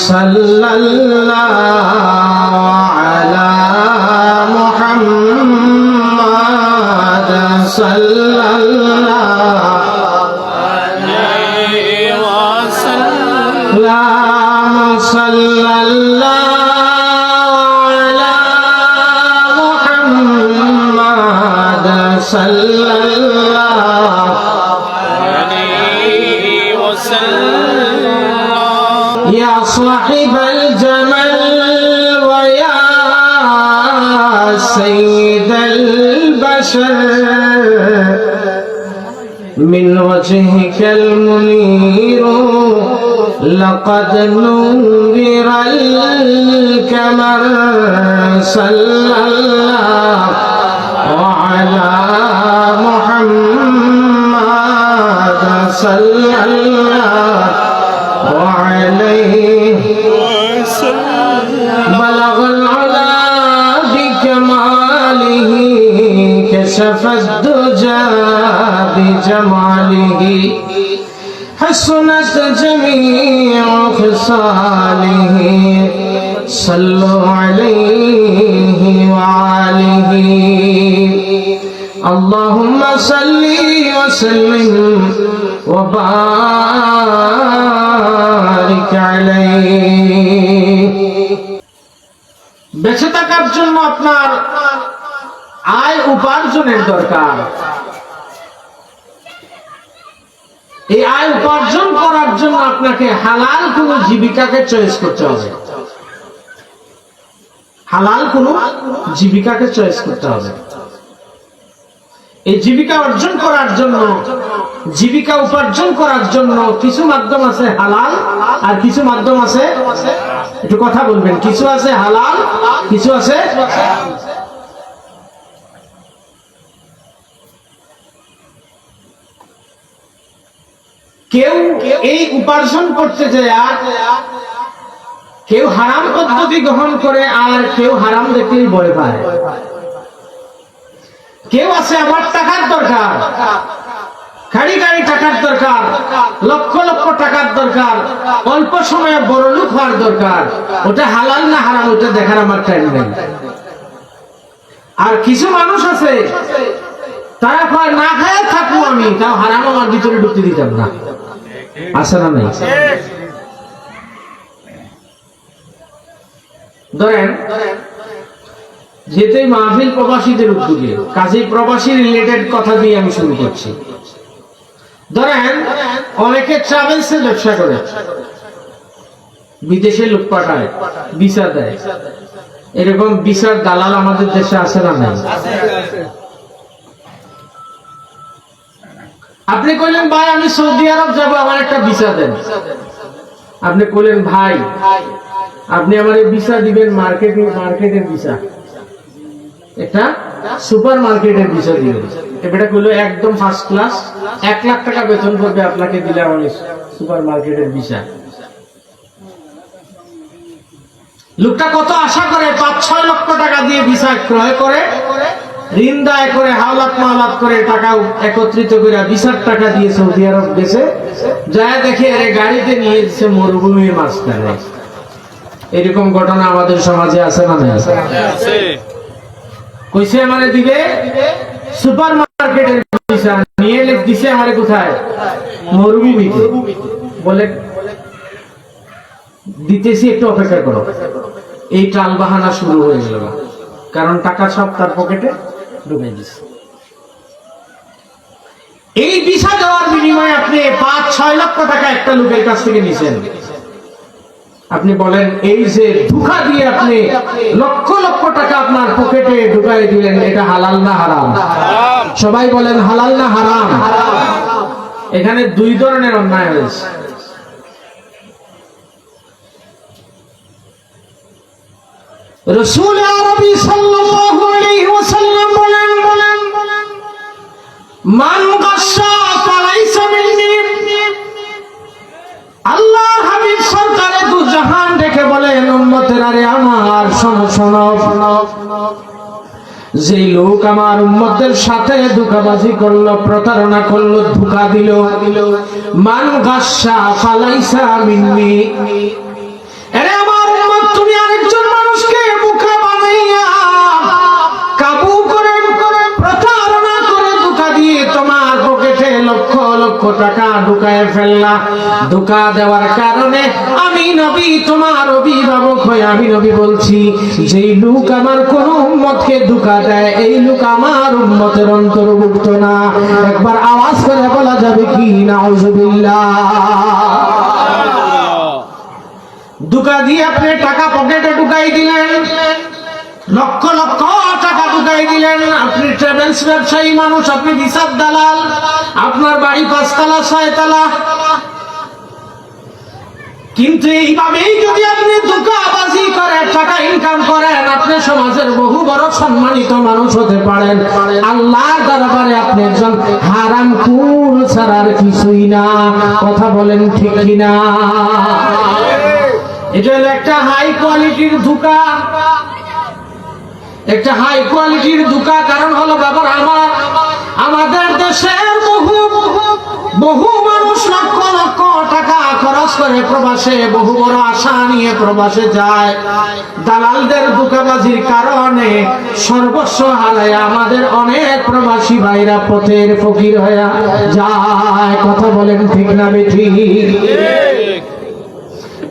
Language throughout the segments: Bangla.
সাল্লাল্লাহু আলা মুহাম্মাদ সাল্লাল্লাহু আলাইহি ওয়াসাল্লাম সাল্লাল্লাহু আলা মুহাম্মাদ সাল্লাল্লাহু আলাইহি ওয়াসাল্লাম ইয়া সাহিবাল জামাল ওয়া ইয়া সাইয়্যিদাল বাশার من وجهك المنير لقد نور الكمر صلى الله على محمد صلى الله عليه وسلم بلغ العلا بكماله كشف الدجى بجماله حسنت جميع خصاله صلوا عليه وآله اللهم صل وسلم وبارك عليه বেঁচে থাকার জন্য আপনার আয় উপার্জনের দরকার। এই আয় উপার্জন করার জন্য আপনাকে হালাল কোন জীবিকাকে চয়েস করতে হবে। হালাল কোন জীবিকাকে চয়েস করতে হবে। এই জীবিকা অর্জন করার জন্য, জীবিকা উপার্জন করার জন্য কিছু মাধ্যম আছে হালাল আর কিছু মাধ্যম আছে, একটু কথা বলবেন, কিছু আছে হালাল, কিছু আছে কেউ এই উপার্জন করতে যায়, কেউ হারাম পদ্ধতি গ্রহণ করে আর কেউ হারাম দেখতেই ভয় পায়। কেউ আছে আমার টাকার দরকার, খাড়ি গাড়ি টাকার দরকার, লক্ষ লক্ষ টাকার দরকার, অল্প সময়ে বড় লোক হওয়ার দরকার, ওটা হালাল না হারাম ওটা দেখার আমার টাইম নেই। আর কিছু মানুষ আছে তারা কয় না খায় থাকবো আমি, তাও হারাম আমার ভিতরে ঢুকতে দিতাম না। আছে না নাই? ধরেন যেতে মাহফিল প্রবাসীদের উদ্যোগে, কাজেই প্রবাসী রিলেটেড কথা দিয়ে আমি শুরু করছি। ধরেন অনেকে ট্রাভেলসে ব্যবসা করে, বিদেশে লোক পাঠায়, ভিসা দেয়, এরকম ভিসার দালাল আমাদের দেশে আছে না নাই? আপনি কইলেন ভাই আমি সৌদি আরব যাবো, আমার একটা ভিসা দেন। আপনি কইলেন ভাই আপনি আমার ভিসা দিবেন মার্কেটের ভিসা, এটা সুপার মার্কেটের ভিসা দিবেন। এটা কইলো একদম ফার্স্ট ক্লাস, 1 লাখ টাকা বেতন করবে আপনাকে দিলে আমার সুপার মার্কেটের ভিসা। লোকটা কত আশা করে 5-6 লক্ষ টাকা দিয়ে ভিসা ক্রয় করে, ঋণ দায় করে, হাওলাত মাওলাত করে টাকা একত্রিত করে ভিসার টাকা দিয়ে সৌদি আরব গেছে, যায় দেখে এর গাড়িতে নিয়ে যাচ্ছে মরুভূমির মাঝখানে। এরকম ঘটনা আমাদের সমাজে আছে না? আছে। কইছে আমারে দিবে সুপার মার্কেটের ভিসা, নিয়ে দিছে আমারে কোথায়? মরুভূমিতে। বলে দিতেছি একটু অপেক্ষা করো। এই টাল বাহানা শুরু হয়ে গেল, কারণ টাকা সব তার পকেটে ঢুকে দিচ্ছে। এই ভিসা দেওয়ার বিনিময়ে আপনি 5-6 লক্ষ টাকা একটা লোকের কাছ থেকে নিছেন। আপনি বলেন এই যে ধোঁকা দিয়ে আপনি লক্ষ লক্ষ টাকা আপনার পকেটে ঢুকাই দিলেন, এটা হালাল না হারাম? সবাই বলেন হালাল না হারাম? এখানে 2 ধরনের অন্যায় হয়েছে। রাসূল আরবি সাল্লাল্লাহু আলাইহি ওয়াসাল্লাম বলেন মান গাশা ফালাইসা মিন্নি। আল্লাহর হাবিব সরকারে দু জাহান দেখে বলেন উম্মতেরা রে আমার শোনো, যে লোক আমার উম্মতের সাথে ধোঁকাবাজি করলো, প্রতারণা করলো, ধোঁকা দিল, মান গাশা ফালাইসা মিন্নি, টাকা ঢুকায় ফেললা। ধোঁকা দেওয়ার কারণে আমি নবী তোমার অভিভাবক হয়ে আমি নবী বলছি, যেই লোক আমার কোন উম্মতকে ধোঁকা দেয় এই লোক আমার উম্মতের অন্তর্ভুক্ত না। একবার আওয়াজ করে বলা যাবে কি নাউজুবিল্লাহ। ধোঁকা দিয়ে আপনি টাকা পকেটে ঢুকাই দিলেন, লক্ষ লক্ষ টাকা ঢুকাই দিলেন। আপনি ট্রাভেলস ব্যবসায়ী মানুষ, আপনি ভিসার দালাল, আপনার বাড়ি 5 তলা 6 তলা। কিন্তু এইভাবেই যদি আপনি ধোঁকাবাজি করে টাকা ইনকাম করেন, আপনি সমাজের বহু বড় সম্মানিত মানুষ হতে পারেন। আল্লাহর দরবারে আপনি একজন হারামখোর ছাড়া আর কিছুই না। কথা বলেন ঠিক কিনা? এটা হলো একটা হাই কোয়ালিটির ধোঁকা, একটা হাই কোয়ালিটির ধোঁকা। কারণ হলো বাবার আমাদের দেশের বহু মানুষ লক্ষ লক্ষ টাকা খরচ করে প্রবাসে, বহু বড় আশা নিয়ে প্রবাসে যায়। দালালদের ধোঁকাবাজির কারণে সর্বস্ব হারায় আমাদের অনেক প্রবাসী ভাইরা পথের ফকির হয়ে যায়। কথা বলেন ঠিক না বেঠিক?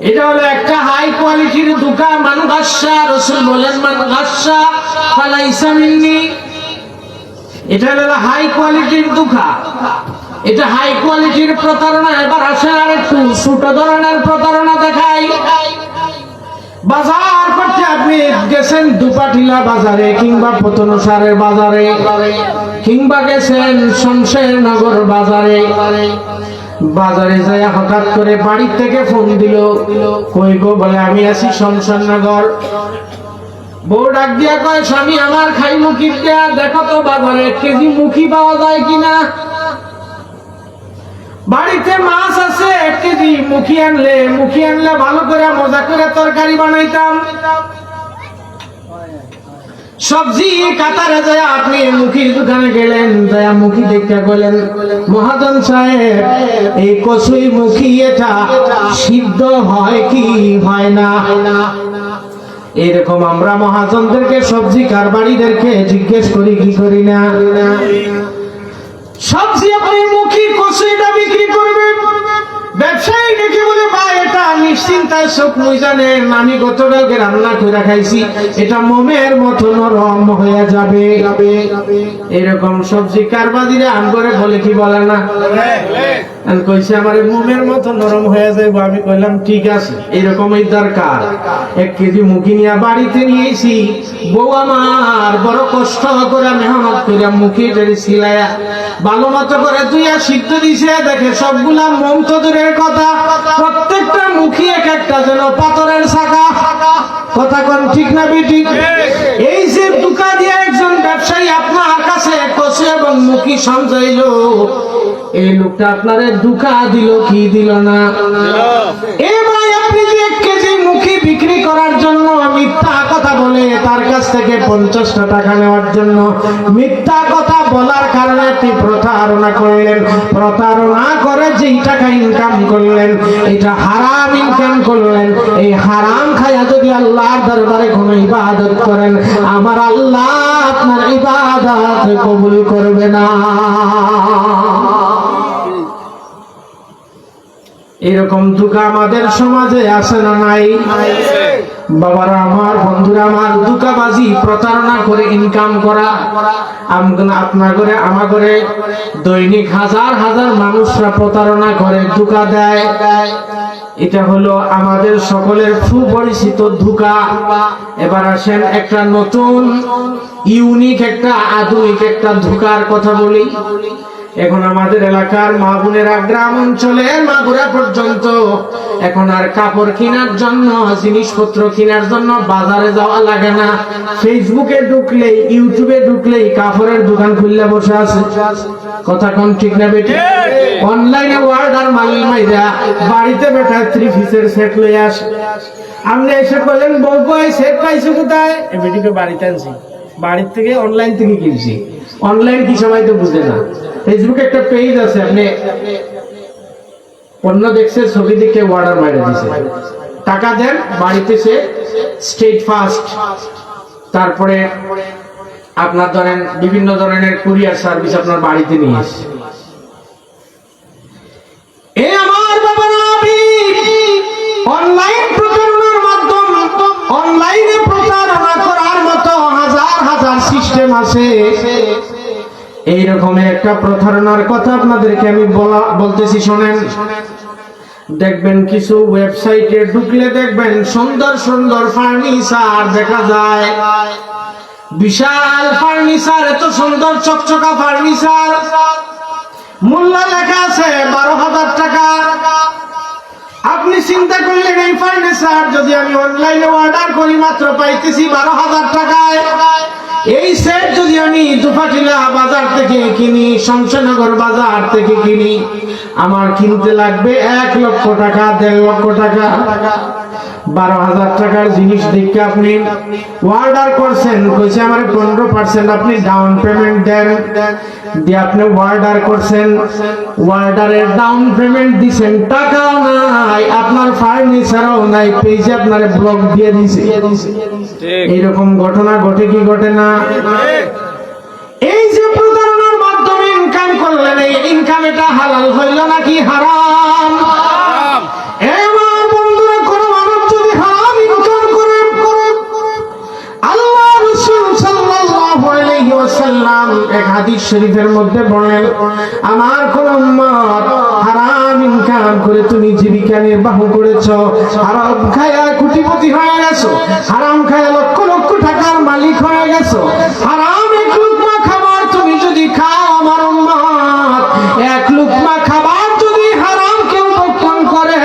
এটা হলো একটা হাই কোয়ালিটির ধোঁকা। মান গাসসা, রাসূল বলেন মান গাসসা ফালাইসা মিন্নি। এটা হলো হাই কোয়ালিটির ধোঁকা, এটা হাই কোয়ালিটির প্রতারণা। এবার আসেন আর একটু ছোট ধরনের প্রতারণা দেখাই। বাজার করতে আপনি গেছেন দুপাটিলা বাজারে কিংবা পতনসারের বাজারে কিংবা গেছেন শমশেরনগর বাজারে। বাজারে যায় হঠাৎ করে বাড়ি থেকে ফোন দিল, কই গো? বলে আমি আছি শমশেরনগর। বউ ডাক দিয়া কয়, স্বামী আমার খাই মুখি দেয়া, দেখো তো বাজারে 1 কেজি মুখি পাওয়া যায় কিনা। বাড়িতে মাছ আছে, 1 কেজি মুখি আনলে ভালো করে মজা করে তরকারি বানাইতাম। সবজি কাতারে যায় আপনি মুখির দোকানে গেলেন, যায় মুখি দেখতে গেলেন, মহাজন সাহেব এই কচুই মুখি এটা সিদ্ধ হয় কি হয় না? এরকম আমরা মহাজনদেরকে সবজি কারবারিদেরকে জিজ্ঞেস করি কি করি না? সবজি আপনি মুখি কচুইটা বিক্রি করবেন, ব্যবসায়ী দেখে বলে ভাই এটা নিশ্চিন্তায় চোখ মুই জানেন, আমি গতকালকে রান্না করে খাইছি, এটা মোমের মতো নরম হয়ে যাবে। এরকম সবজি কারবারিরা আম করে বলে কি বলে না? কইছে আমার মোমের মতো নরম হয়ে যাবে। আমি কইলাম ঠিক আছে, এরকমই দরকার। 1 কেজি মুখি নিয়ে বাড়িতে নিয়েছি। বউ আমার বড় কষ্ট করে মেহনত করে মুখিটা সিলাইয়া ভালো মতো করে ধুইয়া সিদ্ধ দিছে। দেখে সবগুলা মোম তো দূরের কথা, প্রত্যেকটা মুখি এক একটা যেন পাথরের ছাকা। কথা কোন ঠিক না বেঠিক? এই যে ধোঁকা দিয়ে একজন ব্যবসায়ী আপনার কাছে কচু এবং মুখি সমঝাইলো, এই লোকটা আপনারে ধোঁকা দিল কি দিল না? এ ভাই, আপনি যে 1 কেজি মুখি বিক্রি করার জন্য মিথ্যা কথা বলে তার কাছ থেকে 50টা টাকা নেওয়ার জন্য মিথ্যা কথা বলার কারণে আপনি প্রতারণা করলেন। প্রতারণা করে যেই টাকা ইনকাম করলেন এটা হারাম ইনকাম করলেন। এই হারাম খায়া যদি আল্লাহর দরবারে কোনো ইবাদত করেন, আমার আল্লাহ আপনার ইবাদত কবুল করবে না। এরকম ধোঁকা আমাদের সমাজে আছে না নাই? বাবারা আমার, বন্ধুরা আমার, ধোঁকাবাজি প্রতারণা করে ইনকাম করা আপনার করে আমার করে দৈনিক হাজার হাজার মানুষরা প্রতারণা করে ধোঁকা দেয়। এটা হলো আমাদের সকলের সুপরিচিত ধোঁকা। এবার আসেন একটা নতুন ইউনিক একটা আধুনিক একটা ধোঁকার কথা বলি। এখন আমাদের এলাকার মা বোনেরা গ্রাম অঞ্চলে মাগুরা পর্যন্ত এখন আর কাপড় কেনার জন্য, জিনিসপত্র কেনার জন্য বাজারে যাওয়া লাগে না। ফেসবুকে ঢুকলেই, ইউটিউবে ঢুকলেই কাপড়ের দোকান খুললে বসে আছে। কথা কোন ঠিক না বেটি? অনলাইনে অর্ডার মালিক মাইরা বাড়িতে বেটা 3 পিসের সেট লই আসে। আপনি এসে বলেন বউ কই সেট পাইছো কোথায়? এই বেটিকে বাড়িতে আনছি, বাড়ির থেকে অনলাইন থেকে কিনছি। অনলাইন কি সবাই তো বুঝে না। ফেসবুকে একটা পেজ আছে, আপনি পণ্য দেখছে, ছবি দেখে অর্ডার মাইরে দিছে, টাকা দেন, বাড়িতে সে স্টেট ফাস্ট, তারপরে আপনার ধরেন বিভিন্ন ধরনের কুরিয়ার সার্ভিস আপনার বাড়িতে নিয়ে আসে। অনলাইন প্রতারণার মাধ্যম, অনলাইনে প্রতারণা করার মতো হাজার হাজার সিস্টেম আছে। এইরকম একটা প্রতারণার কথা আপনাদেরকে আমি বলতেছি, শোনেন। দেখবেন কিছু ওয়েবসাইটে ঢুকলে দেখবেন সুন্দর সুন্দর ফার্নিচার দেখা যায়, বিশাল ফার্নিচার, এত সুন্দর চকচকা ফার্নিচার, মূল্য লেখা আছে 12,000 টাকা। আপনি চিন্তা করলেন এই ফার্নিচার যদি আমি অনলাইনে অর্ডার করি মাত্র পাইতেছি 12,000 টাকায়, এই সেট যদি আমি দুপাটিলা বাজার থেকে কিনি, শমশেরনগর বাজার থেকে কিনি, আমার কিনতে লাগবে 1 লক্ষ টাকা, 1.5 লক্ষ টাকা। 12,000 টাকার জিনিস দেখে আপনি অর্ডার করছেন, কইছে আমার 15% আপনি ডাউন পেমেন্ট দেন, দিয়ে আপনি অর্ডার করছেন, অর্ডারের ডাউন পেমেন্ট দিছেন, টাকাও নাই, আপনার ফার্নিচারও নাই, পেজে আপনার ব্লক দিয়ে দিছে। এইরকম ঘটনা ঘটে কি ঘটে না? এই যে প্রতারণার মাধ্যমে ইনকাম করলেন, এই ইনকাম এটা হালাল হইল নাকি হারাম? এবার বন্ধুরা, কোন মানুষ যদি হারাম ইনকাম করে, আল্লাহ রাসূল সাল্লাল্লাহু আলাইহি ওয়াসাল্লাম এক হাদিস শরীফের মধ্যে বলেন, আমার কোন উম্মত হারাম ইনকাম করে তুমি জীবিকা নির্বাহ করেছো, হারাম খায়া কোটিপতি হয়ে গেছো, হারাম খায়া লক্ষ লক্ষ টাকার মালিক হয়ে গেছো, হারাম এক লুকমা খাবার তুমি যদি খাও, আমার উম্মত এক লুকমা খাবার যদি হারাম কেউ ভক্ষণ করে,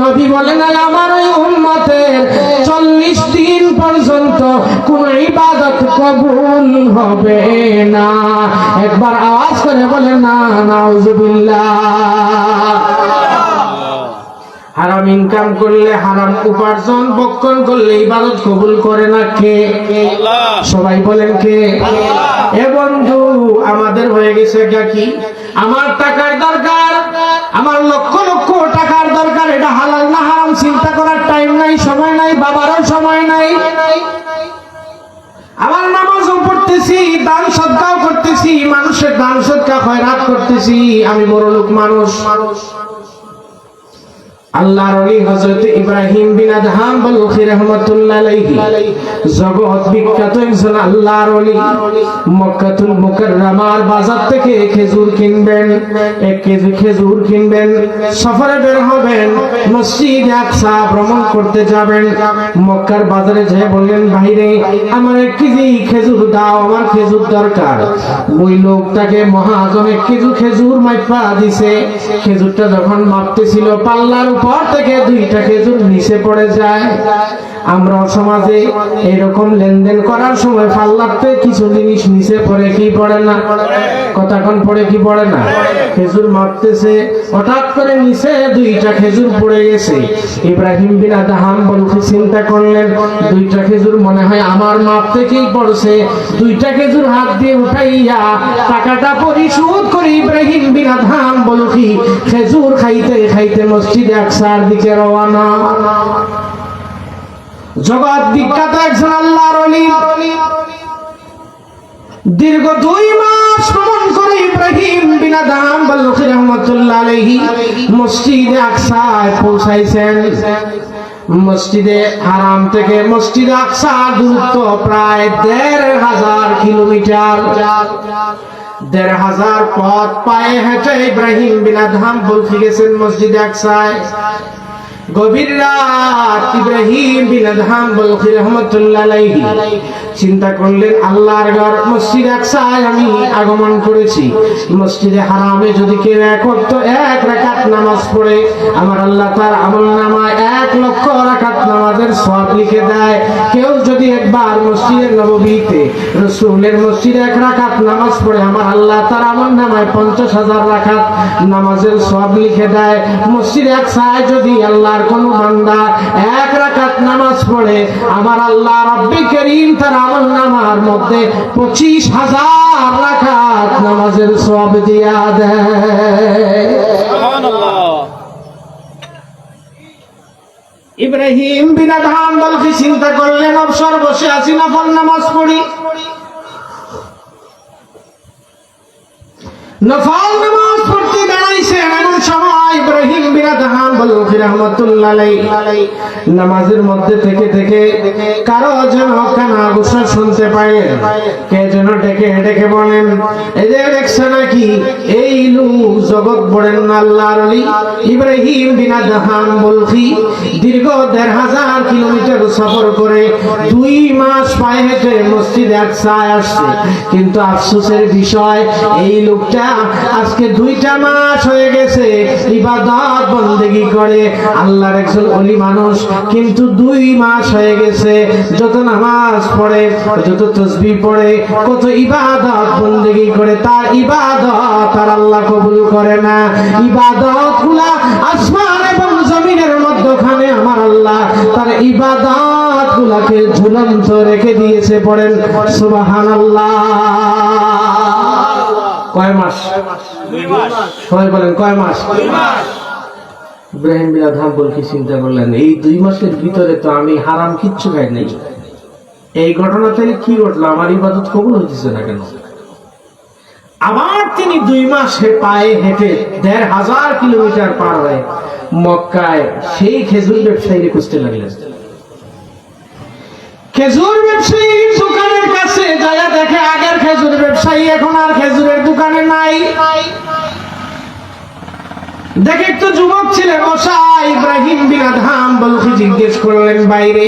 নবী বলেন আমার ওই উম্মতের 40 দিন পর্যন্ত কোন ইবাদত কবুল হবে না। একবার আওয়াজ করে বলেন না নাউজুবিল্লাহ। হারাম ইনকাম করলে, হারাম উপার্জন ভক্ষণ করলে ইবাদত কবুল করে না কে? সবাই বলেন কে? এ বন্ধু, আমাদের হয়ে গেছে কি, আমার টাকার দরকার, আমার লক্ষ লক্ষ টাকার দরকার, এটা হালাল না হারাম চিন্তা করার টাইম নাই, সময় নাই, বাবারও সময় নাই। আমার নামাজও পড়তেছি, দান সদকাও করতেছি, মানুষের দান সদকা খয়রাত করতেছি, আমি বড় লোক মানুষ। আল্লাহর ওলি হযরত ইব্রাহিম বিন আদহাম বলখি রাহমাতুল্লাহ আলাইহি, জগৎ বিখ্যাত একজন আল্লাহর ওলি, মক্কাতুল মুকাররমার বাজার থেকে খেজুর কিনবেন, 1 কেজি খেজুর কিনবেন, সফরে বের হবেন, মসজিদ আকসা ভ্রমণ করতে যাবেন। মক্কার বাজারে যেয়ে বললেন, ভাইরে আমার 1 কেজি খেজুর দাও, আমার খেজুর দরকার। ওই লোকটাকে মহাজন 1 কেজি খেজুর মাইপা দিছে। খেজুরটা যখন মাপতেছিল, পাল্লার পর থেকে 2টা খেজুর নিচে পড়ে যায়। আমরা সমাজে এরকম লেনদেন করার সময় পাল্লাতে কিছু জিনিস নিচে পড়ে কি পড়ে না? কতক্ষণ পড়ে কি পড়ে না? খেজুর মাপতেছে, হঠাৎ করে নিচে 2টা খেজুর পড়ে গেছে। ইব্রাহিম বিন আদহাম বলতে চিন্তা করলেন, 2টা খেজুর মনে হয় আমার মাপ থেকেই পড়ছে। 2টা খেজুর হাত দিয়ে উঠাইয়া টাকাটা পরিশোধ করে ইব্রাহিম বিন আদহাম বলকি খেজুর খাইতে খাইতে মসজিদে আকসার দিকে রওনা। জগৎ বিখ্যাত একজন আল্লাহর ওলি দীর্ঘ 2 মাস ভ্রমণ করে ইব্রাহিম বিন আদহাম বলখি রাহমাতুল্লাহ আলাইহি মসজিদে আকসায় পৌঁছাইছেন। মসজিদে হারাম থেকে মসজিদে আকসা দূরত্ব প্রায় 1,500 কিলোমিটার। 1,500 পথ পায়ে হেঁটে ইব্রাহিম বিন আদহাম পৌঁছে গেছেন মসজিদে আকসায়। গভীর রাত ইব্রাহিম বিন আদহাম বলখি রাহমাতুল্লাহ আলাইহি চিন্তা করলেন, আল্লাহর ঘর মসজিদ আকসায় আমি আগমন করেছি, মসজিদে হারামে যদি কেউ 1 রাকাত নামাজ পড়ে, আমার আল্লাহ তার আমলনামায় 1 লক্ষ রাকাত নামাজের সওয়াব লিখে দেয়। কেউ যদি একবার মসজিদে নববীতে রাসূলের মসজিদে 1 রাকাত নামাজ পড়ে, আমার আল্লাহ তার আমলনামায় 50,000 রাকাত নামাজের সওয়াব লিখে দেয়। মসজিদে আকসায় যদি আল্লাহর কোন বান্দা 1 রাকাত নামাজ পড়ে, আমার আল্লাহ রাব্বি কারীম তার আমলনামার মধ্যে 25,000 রাকাত নামাজের সওয়াব দিয়া দেয়। সুবহানাল্লাহ। ইব্রাহিম বিন আদহাম বলকি চিন্তা করলেন, অবসর বসে আছি, নফল নামাজ পড়ি। নফল নামাজ পড়তে দাঁড়াইছেন, এমন সময় ইব্রাহিম বিন আদহাম বলখি রাহমাতুল্লাহ আলাইহি নামাজের মধ্যে থেকে থেকে কারো যেন কানা ঘোষণা শুনতে পাইলেন, কে যেন ডেকে ডেকে বলেন, এই যে দেখছো নাকি এই লোক জগৎ বড়েন আল্লাহর ওলি ইব্রাহিম বিন আদহাম বলখি দীর্ঘ ১৫০০ কিলোমিটার সফর করে 2 মাস পায়ে হেঁটে মসজিদে আকসায় আসছে, কিন্তু আফসোসের বিষয় এই লোকটা আজকে 2টা মাস হয়ে গেছে ইবাদত বন্দেগী করে, আল্লাহর একজন ওলি মানুষ, কিন্তু 2 মাস হয়ে গেছে যত নামাজ পড়ে, যত তাসবিহ পড়ে, কত ইবাদত বন্দেগী করে, তার ইবাদত আর আল্লাহ কবুল করে না। ইবাদতগুলা আসমান এবং জমিনের মধ্যখানে আমার আল্লাহ তার ইবাদতগুলাকে ঝুলন্ত রেখে দিয়েছে। পড়েন সুবহানাল্লাহ। কয় মাস? 2 মাস। সবাই বলেন কয় মাস? 2 মাস। ইব্রাহিম বিন আদহাম বলকি চিন্তা করলেন, এই 2 মাসের ভিতরে তো আমি হারাম কিচ্ছু খাই নাই, এই ঘটনা থেকে কি ঘটলো, আমার ইবাদত কবুল হইতেছে না কেন? আবার তিনি 2 মাস পায়ে হেঁটে ১৫০০ কিলোমিটার পার হয়ে মক্কায় সেই খেজুর ব্যবসায়ী খুঁজতে লাগলেন। খেজুর ব্যবসায়ী দোকানের কাছে যায় দেখে আগের খেজুর ব্যবসায়ী এখন আর খেজুরের দোকানে নাই। দেখে একটু যুবক ছিলেন বসা, ইব্রাহিম বিন আদহাম বলখি জিজ্ঞেস করলেন, বাইরে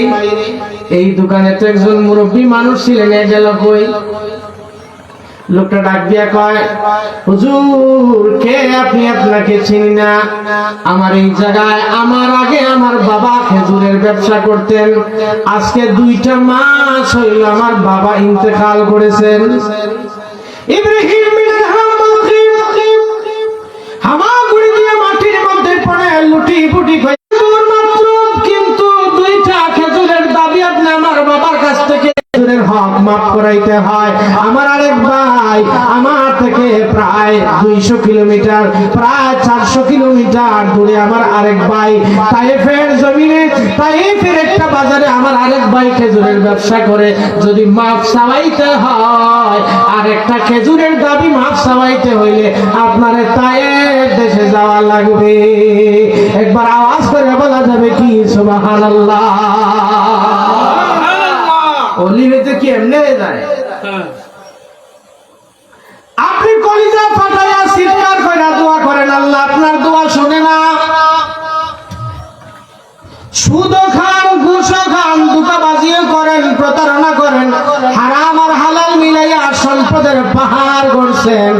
এই দোকানে তো একজন মুরব্বী মানুষ ছিলেন, এ গেল কই? লোকটা ডাক দিয়া কয়, হুজুর কে আপনি? আপনাকে চিনি না, আমার এই জায়গায় আমার আগে আমার বাবা খেজুরের ব্যবসা করতেন, আজকে 2টা মাস হইল আমার বাবা ইন্তেকাল করেছেন। ইব্রাহিম বিন আদহাম বলখি হামাগুড়ি দিয়ে মাটির মধ্যে পড়ে লুটি পুটি খায় মাত্র, কিন্তু 2টা খেজুরের দাবি আপনি আমার বাবার কাছ থেকে খেজুরের হক মাফ করাইতে হয়। আমার আরেক ভাই আমার থেকে প্রায় 200 কিলোমিটার, প্রায় 400 কিলোমিটার দূরে আমার আরেক ভাই তায়েফের জমিনে, তায়েফের একটা বাজারে আমার আরেক ভাই খেজুরের ব্যবসা করে, যদি মাফ চাওয়াইতে হয় আর একটা খেজুরের দাবি মাফ চাওয়াইতে হইলে আপনারে তায়েফ দেশে যাওয়া লাগবে। একবার আওয়াজ করে বলা যাবে কি সুবহানাল্লাহ? ওলি হইতে কি এমনি হয়ে যায়? আপনি কলিজা ফাটাইয়া চিৎকার কইরা দোয়া করেন, আল্লাহ আপনার দোয়া শুনে না। সুদ খান, ঘুষ খান, দুটাবাজিও করেন, প্রতারণা করেন, হারাম আর হালাল মিলাইয়া সম্পদের পাহাড় গড়ছেন,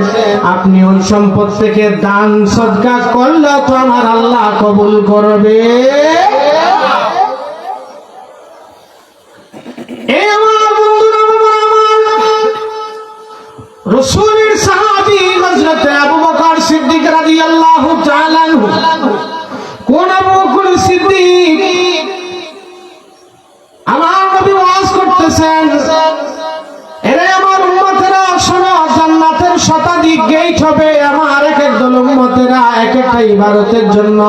আপনি ওই সম্পদ থেকে দান সদকা করলে তো আমার আল্লাহ কবুল করবে। রাসূলের সাহাবী হযরত আবু বকর সিদ্দিক রাদিয়াল্লাহু তাআলা আনহু, কোন আবু বকর সিদ্দিক আমার নবী ওয়াজ করতেছেন, এরে আমার উম্মতেরা শোনো, জান্নাতের শতাধিক গেট হবে, আমার এক এক দল উম্মতেরা এক একটা ইবাদতের জন্য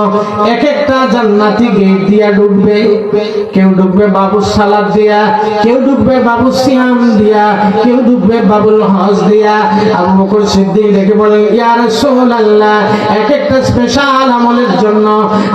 এক একটা জান্নাতি গেট দিয়া ঢুকবে। কেউ ঢুকবে বাবুর সালাত দিয়া, কেউ ঢুকবে বাবুর সিয়াম দিয়া, কেউ ঢুকবে বাবুল হজ দিয়া। আবু বকর সিদ্দিক ডেকে বলেন, ইয়া রাসূলুল্লাহ, এক একটা স্পেশাল আমলের জন্য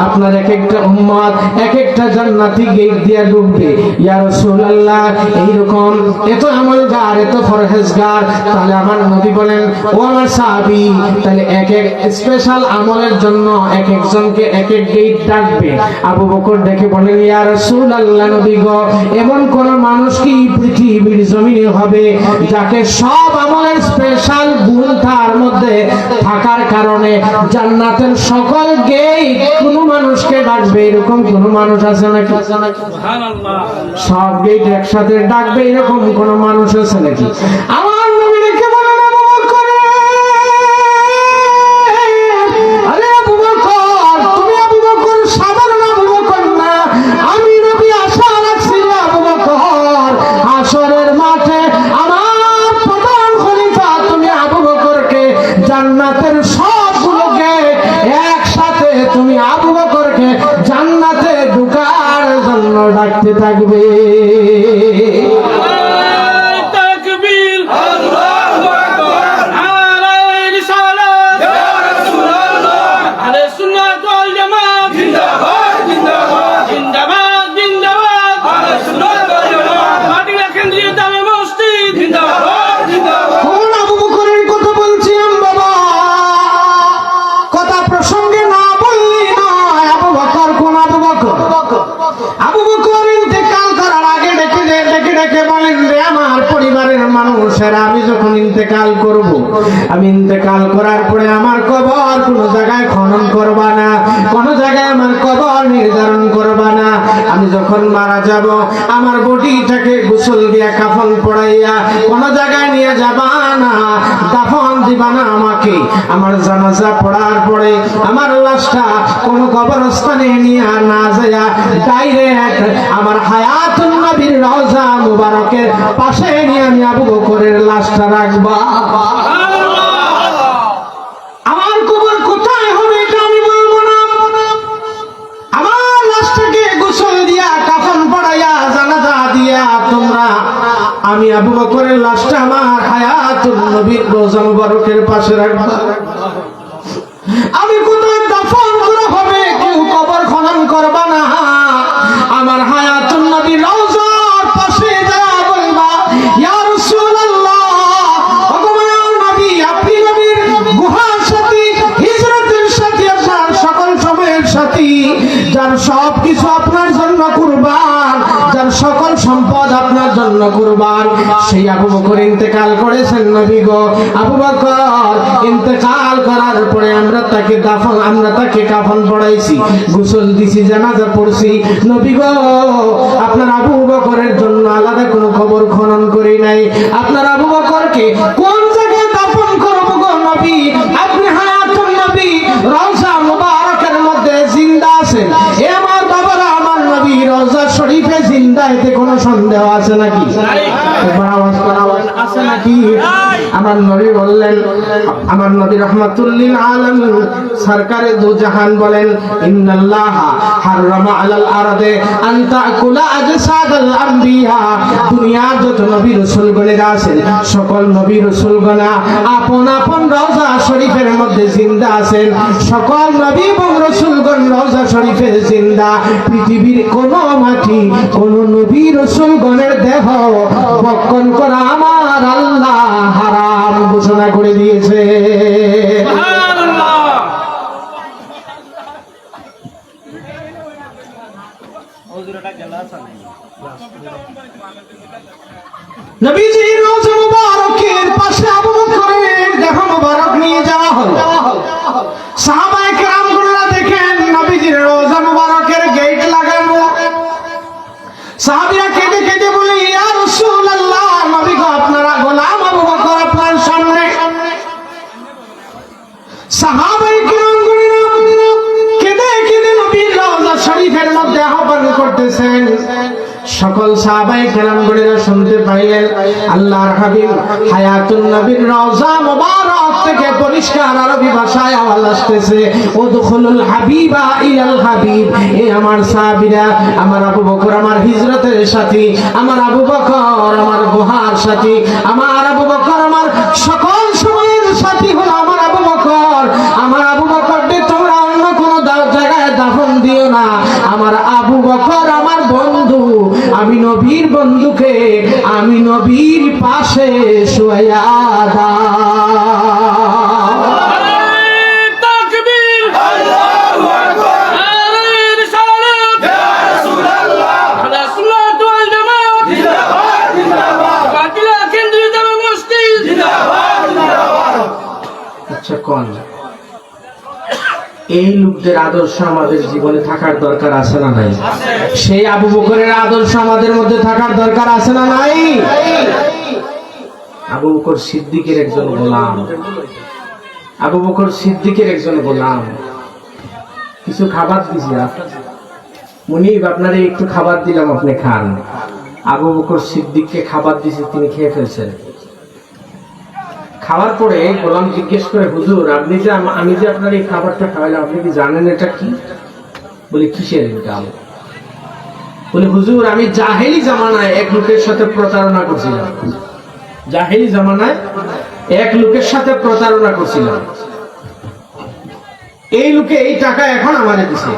আপনার এক একটা উম্মত এক একটা জান্নাতি গেট দিয়া ঢুকবে। ইয়া রাসূলুল্লাহ, এইরকম এত আমলগার, এত ফরহেজগার, তাহলে আমার নবী বলেন, ও আমার সাহাবী, তাহলে এক এক স্পেশাল আমলের জন্য এক একজনকে এক এক গেট ডাকবে। আবু বকর ডেকে বলেন, ইয়া রাসূলুল্লাহ নবী গো, এমন কোন মানুষ কি পৃথিবীর জমিনে হবে যাকে সব আমলের স্পেশাল গুণ তার মধ্যে থাকার কারণে জান্নাতের সকল গেট কোন মানুষকে ডাকবে? এরকম কোন মানুষ আছে নাকি? সুবহানাল্লাহ। সব গেট একসাথে ডাকবে এরকম কোন মানুষ আছে নাকি? আমার নবী ডেকে বলেন, আবু বকর, আরে আবু বকর, তুমি আবু বকর সাধারণ আবু বকর না, আমি নবী আশা রাখছি আবু বকর হাসরের মাঠে আমার প্রধান খলিফা তুমি আবু বকরকে জান্নাতের সবগুলো গেট একসাথে তুমি আবু বকরকে জান্নাতে ঢোকার জন্য ডাকতে থাকবে। তাকবীর, আল্লাহু আকবার, আলাইহি সালাত, ইয়া রাসূলুল্লাহ, আলাইহিস সুন্নাত ওয়াল জামাত। ডেকে বলেন, রে আমার পরিবারের মানুষেরা, আমি যখন ইন্তেকাল করব, আমি ইন্তেকাল করার পরে আমার কবর কোনো জায়গায় খনন করবা না, কোনো জায়গায় আমার কবর নির্ধারণ করবা না। আমি যখন মারা যাব আমার বডিটাকে গোসল দিয়া কাফন পড়াইয়া কোনো জায়গায় নিয়ে যাবা না, দাফন দিবা না আমাকে। আমার জানাজা পড়ার পরে আমার লাশটা কোন কবরস্থানে নিয়ে না যায়া ডাইরেক্ট আমার হায়াতুন নবীর রওজা মুবারকের পাশে নিয়ে আমি আবু বকরের লাশটা রাখবা। আমার কবর কোথায় হবে এটা আমি বলবো না, আমার লাশটাকে গোসল দিয়া কাফন পড়াইয়া জানাজা দিয়া তোমরা আমি আবু বকরের লাশটা আমার হায়াতুন নবীর রওজা মুবারকের পাশে রাখবা। আমি কোথায় দাফন করা হবে কেউ কবর খনন করবা না, আমার হায়াতুন নবী রওজার পাশে যা বলবা, ইয়া রাসূলুল্লাহ, ওগো মায়ার নবী, আপনি নবীর গুহার সাথী, হিজরতের সাথী, আপনার সকল সময়ের সাথী, যার সব কিছু আপনার জন্য কুরবান, যার সকল সম্পদ আপনার জন্য কুরবান, সেই আবু বকর ইন্তেকাল করেছেন নবী গো। আবু বকর ইন্তেকাল করার পরে আমরা তাকে কাফন পড়াইছি, গোসল দিছি, জানাজা পড়ছি। নবী গো, আপনার আবু বকরের জন্য আলাদা কোনো কবর খনন করি নাই। আপনার আবু বকরকে কোন জায়গায় দাফন করব গো নবী? আপনি হায়াতুন নবী রওজা মুবারকের মধ্যে জিন্দা আছেন। এ আমার বাবারা, আমার নবী রওজা শরীফে জিন্দা, এতে কোনো সন্দেহ আছে নাকি? একবার আওয়াজ করা আছে নাকি? আমার নবী বললেন, আমার নবী রাহমাতুল লিল আলামিন সরকারে দু জাহান বলেন, ইন্নাল্লাহা হারামা আলাল আরদে আন তাকুলা আজসাদাল আমবিয়া। দুনিয়ার যত নবী রাসূলগণেরা আছেন, সকল নবী রাসূলগণা আপন আপন রওজা শরীফের মধ্যে জিন্দা আছেন। সকল নবী এবং রাসূলগণ রওজা শরীফে জিন্দা। পৃথিবীর কোন মাটি, কোন নবী রাসূলগণের দেহ ভক্ষণ করা আমার আল্লাহ হারাম ঘোষণা করে দিয়েছে। নবীজির রওজা মুবারকের পাশে আবু বকরের দেহ মুবারক নিয়ে যাওয়া হলো। সাহাবায়ে কেরামগণরা দেখেন নবীজির রওজা মুবারকের গেট লাগানো। সাহাবীরা কেঁদে কেঁদে বলে, ইয়া রাসূলুল্লাহ, নবী গো, আপনারা গোলাম আবু বকর আপনার সামনে। সাহাবায়ে কেরামগণরা কেঁদে কেঁদে নবীর রওজা শরীফের মধ্যে আহ্বান করতেছেন। সকল সাহাবায়ে কেরামগণেরা শুনতে পাইলেন আল্লাহর হাবিব হায়াতুন নবীর রওজা মুবারক থেকে পরিষ্কার আরবি ভাষায় আওয়াজ আসতেছে, উদখুলুল হাবিবা ইলাল হাবিব। এ আমার সাহাবীরা, আমার আবু বকর আমার হিজরতের সাথী, আমার আবু বকর আমার গুহার সাথী, আমার আবু বকর আমার সকল সময়ের সাথী হলো আমার আবু বকর। আমার আবু বকরকে তোমরা অন্য কোনো জায়গায় দাফন দিও না। আমার আবু বকর আমার বন্ধু, আমি নবীর বন্ধুকে আমি নবীর পাশে শুয়াইয়া দাও। তাকবীর, আল্লাহু আকবার, নারে রিসালাত, ইয়া রাসূলুল্লাহ, রাসূলুল্লাহ ওয়াল জামাত, জিন্দাবাদ জিন্দাবাদ, বাতিলা কেন্দ্রীয় জামে মসজিদ, জিন্দাবাদ জিন্দাবাদ। আচ্ছা, কোন এই লোকদের আদর্শ আমাদের জীবনে থাকার দরকার আছে না নাই? সেই আবু বকরের আদর্শ আমাদের মধ্যে থাকার দরকার আছে না নাই? আবু বকর সিদ্দিকের একজন গোলাম, আবু বকর সিদ্দিকের একজন গোলাম। কিছু খাবার দিছি মুনিব, আপনারে একটু খাবার দিলাম, আপনি খান। আবু বকর সিদ্দিককে খাবার দিছে, তিনি খেয়ে ফেলছেন। খাওয়ার পরে গোলাম জিজ্ঞেস করে, হুজুর, আপনি যে আমি যে আপনার এই খাবারটা খাওয়াইলাম, আপনি কি জানেন এটা কি? বলে, কিসের ইনকাম? বলে, হুজুর, আমি জাহেলি জামানায় এক লোকের সাথে প্রতারণা করছিলাম। জাহেলি জামানায় এক লোকের সাথে প্রতারণা করছিলাম। এই লোকে এই টাকা এখন আমারে দিছে,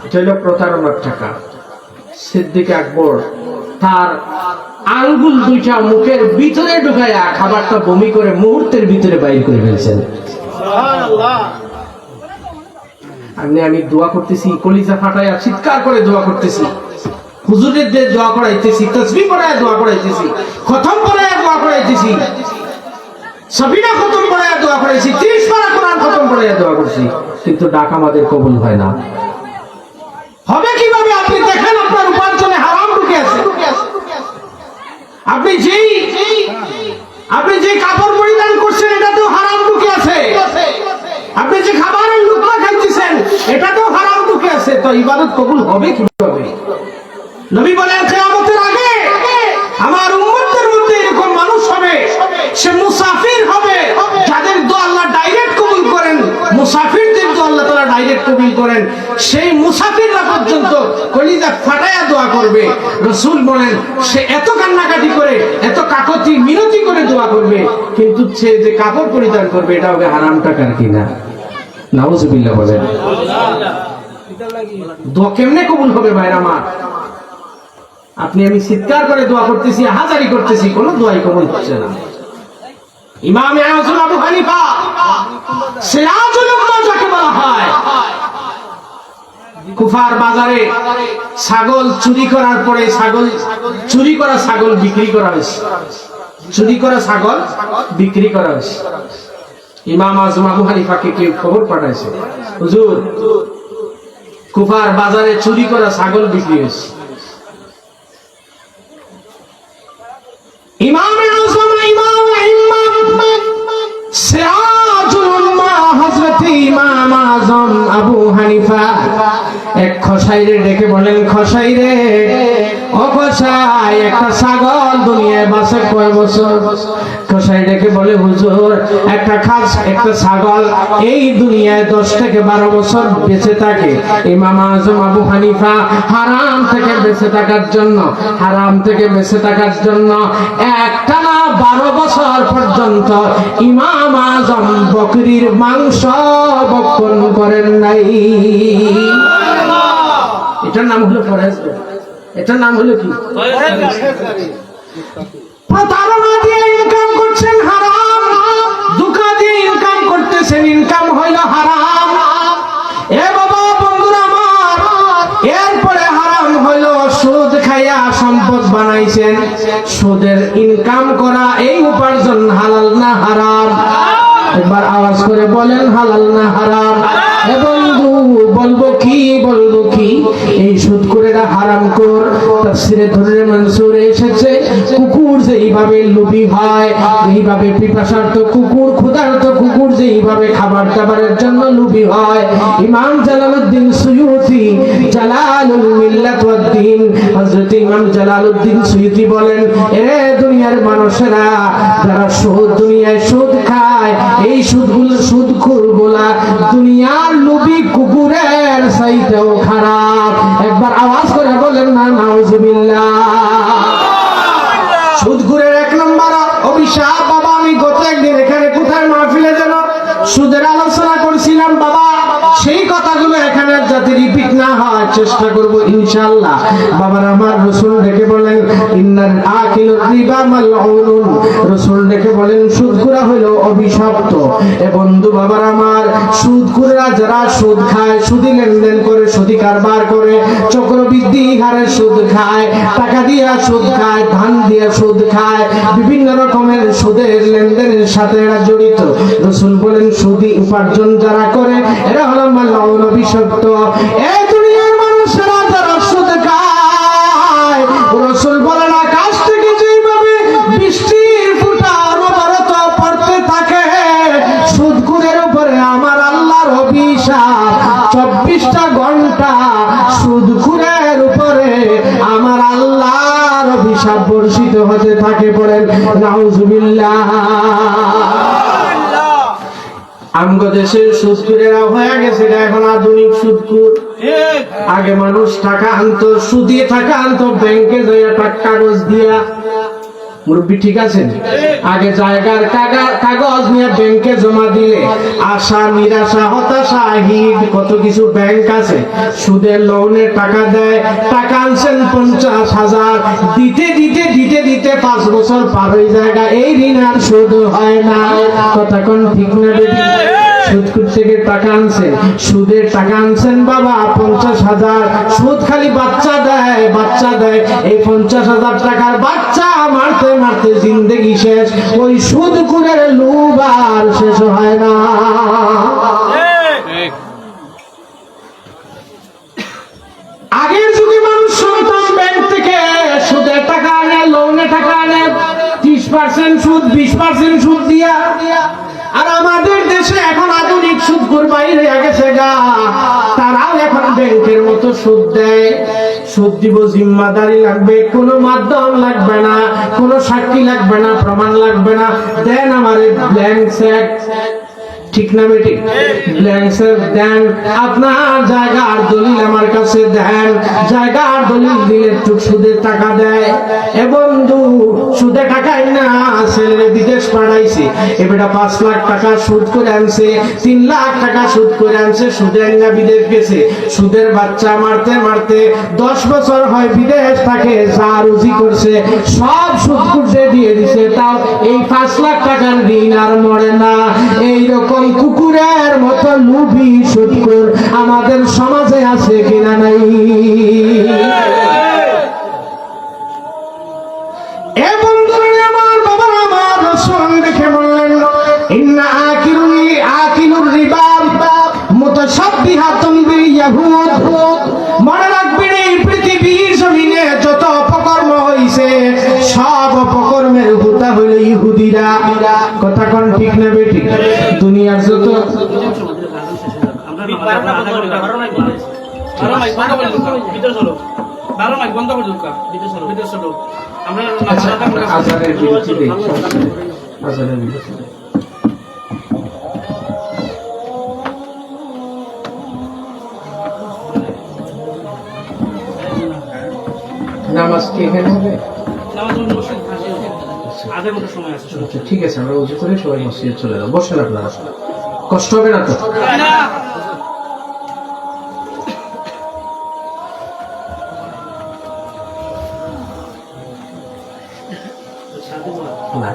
এটা হলো প্রতারণার টাকা। সিদ্দিক আকবর তার আঙ্গুল দুইটা মুখের ভিতরে ঢুকাইয়া খাবারটা বমি করে মুহূর্তের ভিতরে বাইর করে ফেলছেন। আমি দোয়া করতেছি, কলিজা ফাটাইয়া চিৎকার করে দোয়া করতেছি, হুজুরের দিয়ে দোয়া করাইতেছি, তাসবিহ পড়ায় দোয়া করাইতেছি, খতম পড়ায় দোয়া করাইতেছি, সাবিনা খতম পড়ায় দোয়া করাইছি, 30 পারা কোরআন খতম পড়ায় দোয়া করছি, কিন্তু ডাক আমাদের কবুল হয় না। হবে কিভাবে? আপনি দেখেন আপনার উপার্জনে হারাম ঢুকে আছে। আপনি যেই কাপড় পরিধান করছেন এটাতেও হারাম ঢুকে আছে। আপনি যে খাবারের লুকমা খাইতেছেন এটাতেও হারাম ঢুকে আছে। তো ইবাদত কবুল হবে কিভাবে? নবী বলেন কিয়ামতের আগে আমার উম্মতের মধ্যে এরকম মানুষ হবে, সে মুসাফির হবে, যাদের দোয়া আল্লাহ ডাইরেক্ট কবুল করেন, মুসাফিরদের দোয়া আল্লাহ তাআলা ডাইরেক্ট কবুল করেন। সেই মুসাফিররা পর্যন্ত কলিজা ফাটায়া দোয়া করবে। রাসূল বলেন সে এত কান্নাকাটি করে, এত কাকতি মিনতি করে দোয়া করবে, কিন্তু সে যে কাপড় পরিধান করবে এটা হবে হারাম টাকার কিনা। নাউজুবিল্লাহ বলেন। দোয়া কেমনে কবুল হবে ভাইরা আমার? আপনি আমি চিৎকার করে দোয়া করতেছি, হাজারি করতেছি, কোন দোয়াই কবুল হচ্ছে না। ইমাম আবু হানিফা সিরাজুল উম্মাহ যাকে বলা হয়, কুফার বাজারে ছাগল চুরি করার পরে চুরি করা ছাগল বিক্রি করা হয়েছে। চুরি করা ছাগল বিক্রি করা হয়েছে। ইমাম আজম আবু হানিফাকে কেউ খবর পাঠাইছে, হুজুর কুফার বাজারে চুরি করা ছাগল বিক্রি হয়েছে। ইমাম আজম সিরাজুল উম্মাহ হযরত ইমাম আজম আবু হানিফা এক খসাইরে ডেকে বলেন, খসাই রে, ও খসাই, একটা ছাগল দুনিয়ায় বাঁচে কয় বছর? খসাই ডেকে বলে, হুজুর একটা ছাগল এই দুনিয়ায় 10 থেকে 12 বছর বেঁচে থাকে। ইমাম আজম আবু হানিফা হারাম থেকে বেঁচে থাকার জন্য একটানা 12 বছর পর্যন্ত ইমাম আজম বকরির মাংস ভক্ষণ করেন নাই। এটার নাম হলো ফরেজগারি। এটার নাম হলো কি? প্রতারণা দিয়ে ইনকাম করছেন হারাম, ধোঁকা দিয়ে ইনকাম করতেছেন, ইনকাম হইল হারাম। এ বাবা বন্ধুরা আমার, এরপরে হারাম হইল সুদ খাইয়া সম্পদ বানাইছেন। সুদের ইনকাম করা এই উপার্জন হালাল না হারাম? একবার আওয়াজ করে বলেন, হালাল না হারাম? এ বন্ধু বলবো কি এই সুদ করে হারাম কর। তাফসীরে দুররে মনসুরে এসেছে, কুকুর যেইভাবে লোভী হয়, যেইভাবে পিপাসার্ত কুকুর, ক্ষুধার্ত কুকুর যেইভাবে খাবার দাবারের জন্য লোভী হয়, ইমাম জালালউদ্দিন সুয়ুতি, জালালুল মিল্লাত ওয়াদ দ্বীন, হযরত ইমাম জালালউদ্দিন সুয়ুতি বলেন, এ দুনিয়ার মানুষেরা যারা দুনিয়ায় সুদ খায়, এই সুদখোরগুলা দুনিয়ার লোভী কুকুরের চাইতেও খারাপ। একবার আওয়াজ করে বলেন না নাউজুবিল্লাহ। সুদখোরের 1 নম্বর অভিশাপ। বাবা আমি গত একদিন এখানে কোথায় মাহফিলে যেন সুদের আলোচনা করছিলাম বাবা, সেই কথাগুলো এখানে যাতে রিপিট না হয় চেষ্টা করব ইনশাআল্লাহ। বাবার আমার রাসূল ডেকে বলেন, ইন্নাল আকিলুর রিবা মালউনুন, রাসূল ডেকে বলেন সুদখোরা হলো অভিশপ্ত। এ বন্ধু বাবার আমার, সুদখোররা যারা সুদ খায়, সুদি লেনদেন করে, সুদি কারবার করে, চক্রবৃদ্ধি হারে সুদ খায়, টাকা দিয়ে সুদ খায়, ধান দিয়ে সুদ খায়, বিভিন্ন রকমের সুদের লেনদেনের সাথে এরা জড়িত। রাসূল বলেন সুদি উপার্জন যারা করে এরা হলো মালউন, অভিশপ্ত। এই দুনিয়ার মানুষেরা যারা সুদ খায়, রাসূল বলেন আকাশ থেকে যেভাবে বৃষ্টির ফোঁটা অনবরত পড়তে থাকে, সুদখোরের উপরে আমার আল্লাহর অভিশাপ 24টা ঘন্টা সুদখোরের উপরে আমার আল্লাহর অভিশাপ বর্ষিত হতে থাকে। পড়েন নাউজুবিল্লাহ। আমগো দেশের সুদখোরেরা হয়ে গেছে এখন আধুনিক সুদখোর। আগে মানুষ টাকা আনতো, সুদিয়ে টাকা আনতো, ব্যাংকে যাইয়া কাগজ দিয়া, মুরব্বী ঠিক আছেন? আগে জায়গার কাগজ নিয়ে ব্যাংকে জমা দিলে আশা নিরাশা হতাশা হিট কত কিছু ব্যাংক আছে, সুদের লোনে টাকা দেয়। টাকা আনছেন 50,000, দিতে 5 বছর পার হয়ে যায়, এই ঋণ আর শোধ হয় না। কথা কোন ঠিক না বেবি? সুদকুর থেকে টাকা আনছেন, সুদের টাকা আনছেন বাবা 50,000, সুদ খালি বাচ্চা দেয় বাচ্চা দেয়। এই 50,000 টাকার বাচ্চা মারতে মারতে জিন্দেগি শেষ। ওই সুদকুরের লোভ আর শেষ হয় না। আগের যুগে মানুষ শুনতাম ব্যাংক থেকে সুদের টাকা আনে, লোনে টাকা আনে, 30% সুদ 20% সুদ দিয়া। আর আমাদের দেশে এখন আধুনিক সুদখোর বাইরে গেছে গা, তারাও এখন ব্যাংকের মতো সুদ দেয়। সুদ দিব, জিম্মাদারি লাগবে, কোনো মাধ্যম লাগবে না, কোনো সাক্ষী লাগবে না, প্রমাণ লাগবে না। দেন আমারে ব্ল্যাঙ্ক চেক, ঠিক না বেটি? ব্ল্যাঙ্ক চেক দেন, আপনার জায়গার দলিল আমার কাছে দেন, জায়গার দলিল দিলে একটু সুদের টাকা দেয়। এ বন্ধু, সুদে টাকাই না ছেলে বিদেশ পাঠাইছে, এবারে 5 লাখ টাকা সুদ করে আনছে, 3 লাখ টাকা সুদ করে আনছে, সুদে না বিদেশ গেছে। সুদের বাচ্চা মারতে মারতে 10 বছর হয় বিদেশ থাকে, যা রুজি করছে সব সুদ খুঁজে দিয়ে দিছে। তাও এই 5 লাখ টাকার ঋণ আর মরে না। এইরকম কুকুরের মতো লুভি সুদখোর আমাদের সমাজে আছে কিনা নাই? এ বন্ধুরা আমার, বাবার আমার, রাসূল দেখে বললেন ইন্না আকিলুর রিবা মুতাশাব্বিহাতুন বিল ইয়াহুদ। মনে রাখবেন, এই পৃথিবীর জমিনে যত অপকর্ম হইছে সব অপকর্মের হোতা হইল ইহুদিরা। কথা কোন ঠিক না বেটি? দুনিয়ার যত আজানের বিরুদ্ধে নামাজ কি এখানে হবে? আচ্ছা, ঠিক আছে, আমরা উজু করে সবাই মসজিদে চলে যাবো। বসেন আপনারা, কষ্ট হবে না তো? না,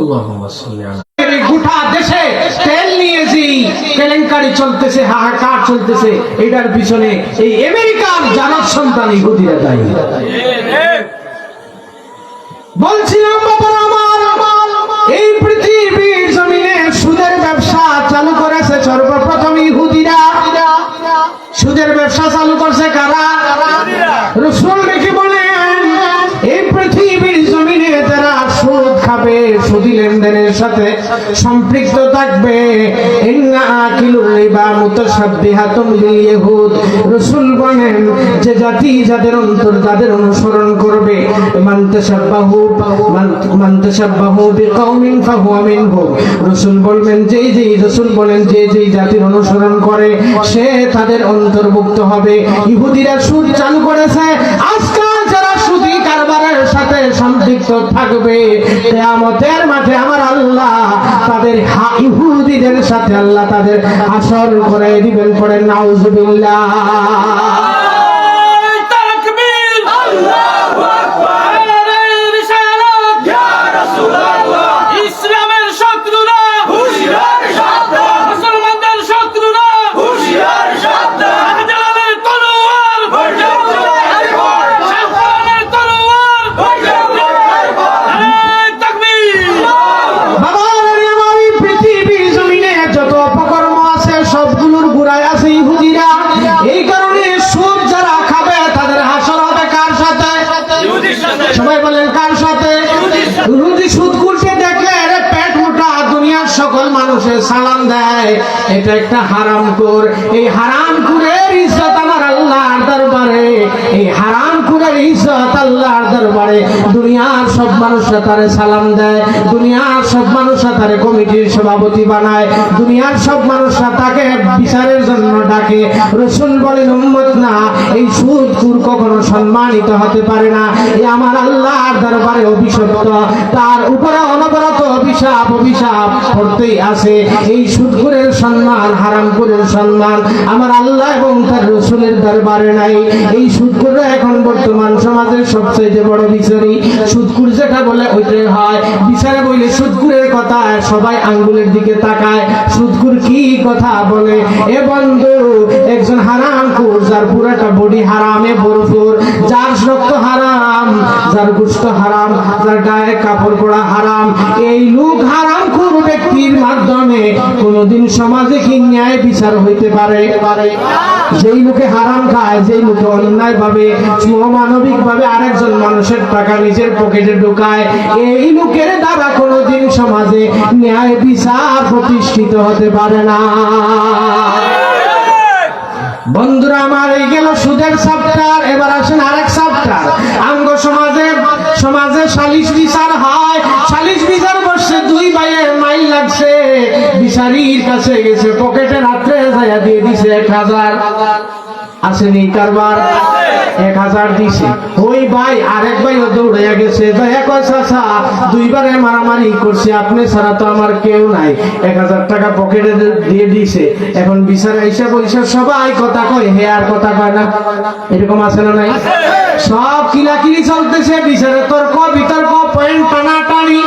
আল্লাহুম্মা সাল্লি আলা। গোটা দেশে তেল নিয়ে যে কেলেঙ্কারি চলতেছে, হাহাকার চলতেছে, এটার পিছনে এই আমেরিকার জানার সন্তান ইহুদিরা দায়ী। বলছিলাম বাবারা আমার, এই পৃথিবীর জমিনে সুদের ব্যবসা চালু করেছে সর্বপ্রথম ইহুদিরা। সুদের ব্যবসা চালু করছে কারা? রাসূল দেখে বলেন, এই পৃথিবীর জমিনে যারা সুদ খাবে, সুদি লেনদেনের সাথে সম্পৃক্ত থাকবে, ইন্না আকিলুর রিবা মুতাশাব্বিহাতুন বিল ইয়াহুদ। রাসূল বলেন, যে জাতি যাদের অন্তর তাদের অনুসরণ করবে, মান তাশাব্বাহু বিকাউমিন ফাহুয়া মিনহুম। রাসূল বলেন, রাসূল বলেন যে জাতির অনুসরণ করে সে তাদের অন্তর্ভুক্ত হবে। ইহুদিরা সুদ চালু করেছে, আজকাল যারা সুদি কারবারের সাথে সম্পৃক্ত থাকবে, কিয়ামতের মাঠে আমার আল্লাহ তাদের ইহুদিদের সাথে আল্লাহ তাদের হাসর করে দিবেন। পড়েন নাউজুবিল্লাহ। সালাম দেয়, এটা একটা হারামখোর। এই হারামখোরের ইজ্জত আমার আল্লাহর দরবারে, এই হারামখোরের ইজ্জত আল্লাহর দরবারে। দুনিয়ার সব মানুষরা তারে সালাম দেয়, দুনিয়ার সব মানুষরা তারে কমিটির সভাপতি বানায়, দুনিয়ার সব মানুষরা তাকে বিচারের জন্য ডাকে। রাসূল বলেন উম্মত না, এই সুদখোর কখনো সম্মানিত হতে পারে না। এ আমার আল্লাহর দরবারে অভিশপ্ত, তার উপরে অনবরত অভিশাপ পড়তেই আছে। এই সুদখোরের সম্মান, হারামখোরের সম্মান আমার আল্লাহ এবং তার রাসূলের দরবারে নাই। এই সুদখোররা এখন বর্তমান সমাজের সবচেয়ে বড় বিচারী। সুদখোর যেটা বলে ওইটাই হয়। বিচারে বলে সুদখোরের কথা সবাই আঙ্গুলের দিকে তাকায়। সুদখোর কি কথা বলে? এ বন্ধু, একজন হারামখোর, যার পুরাটা বডি হারামে ভরপুর, যার রক্ত হারাম, যার গোশত হারাম, যার গায়ে কাপড় পরা হারাম, এই লোক হারামখোর ব্যক্তির মাধ্যমে কোনদিন সমাজে কি ন্যায় বিচার হইতে পারে? যেই লোকে হারাম খায়, যেই লোকে অন্যায় ভাবে, অমানবিক ভাবে আরেকজন মানুষের টাকা নিজের পকেটে ঢোকায়, এই লোকের দ্বারা কোনদিন সমাজে ন্যায় বিচার প্রতিষ্ঠিত হতে পারে না। বন্ধুরা আমার, এই গেল সুদের চ্যাপ্টার। এবার আসেন আরেক চ্যাপ্টার। আঙ্গ সমাজে সালিশ বিচার হয়। সালিশ বিচার বসছে, দুই ভাইয়ের মাইল লাগছে, বিচারীর কাছে গেছে, পকেটে রাত্রে যাইয়া দিয়ে দিছে 1000। আসেনি কারবার? 1000 দিছে। ওই ভাই আরেক ভাইও দৌড়াইয়া গেছে, দয়া কয় চাচা, দুইবারে মারামারি করছে, আপনি ছাড়া তো আমার কেউ নাই। 1000 টাকা পকেটে দিয়ে দিছে। এখন বিচারে আইসা বলছে, সবাই কথা কয়, হে আর কথা কয় না। এরকম আছে না নাই? সব কিলাকিলি চলতেছে, বিচারে তর্ক বিতর্ক, পয়েন্ট টানাটানি।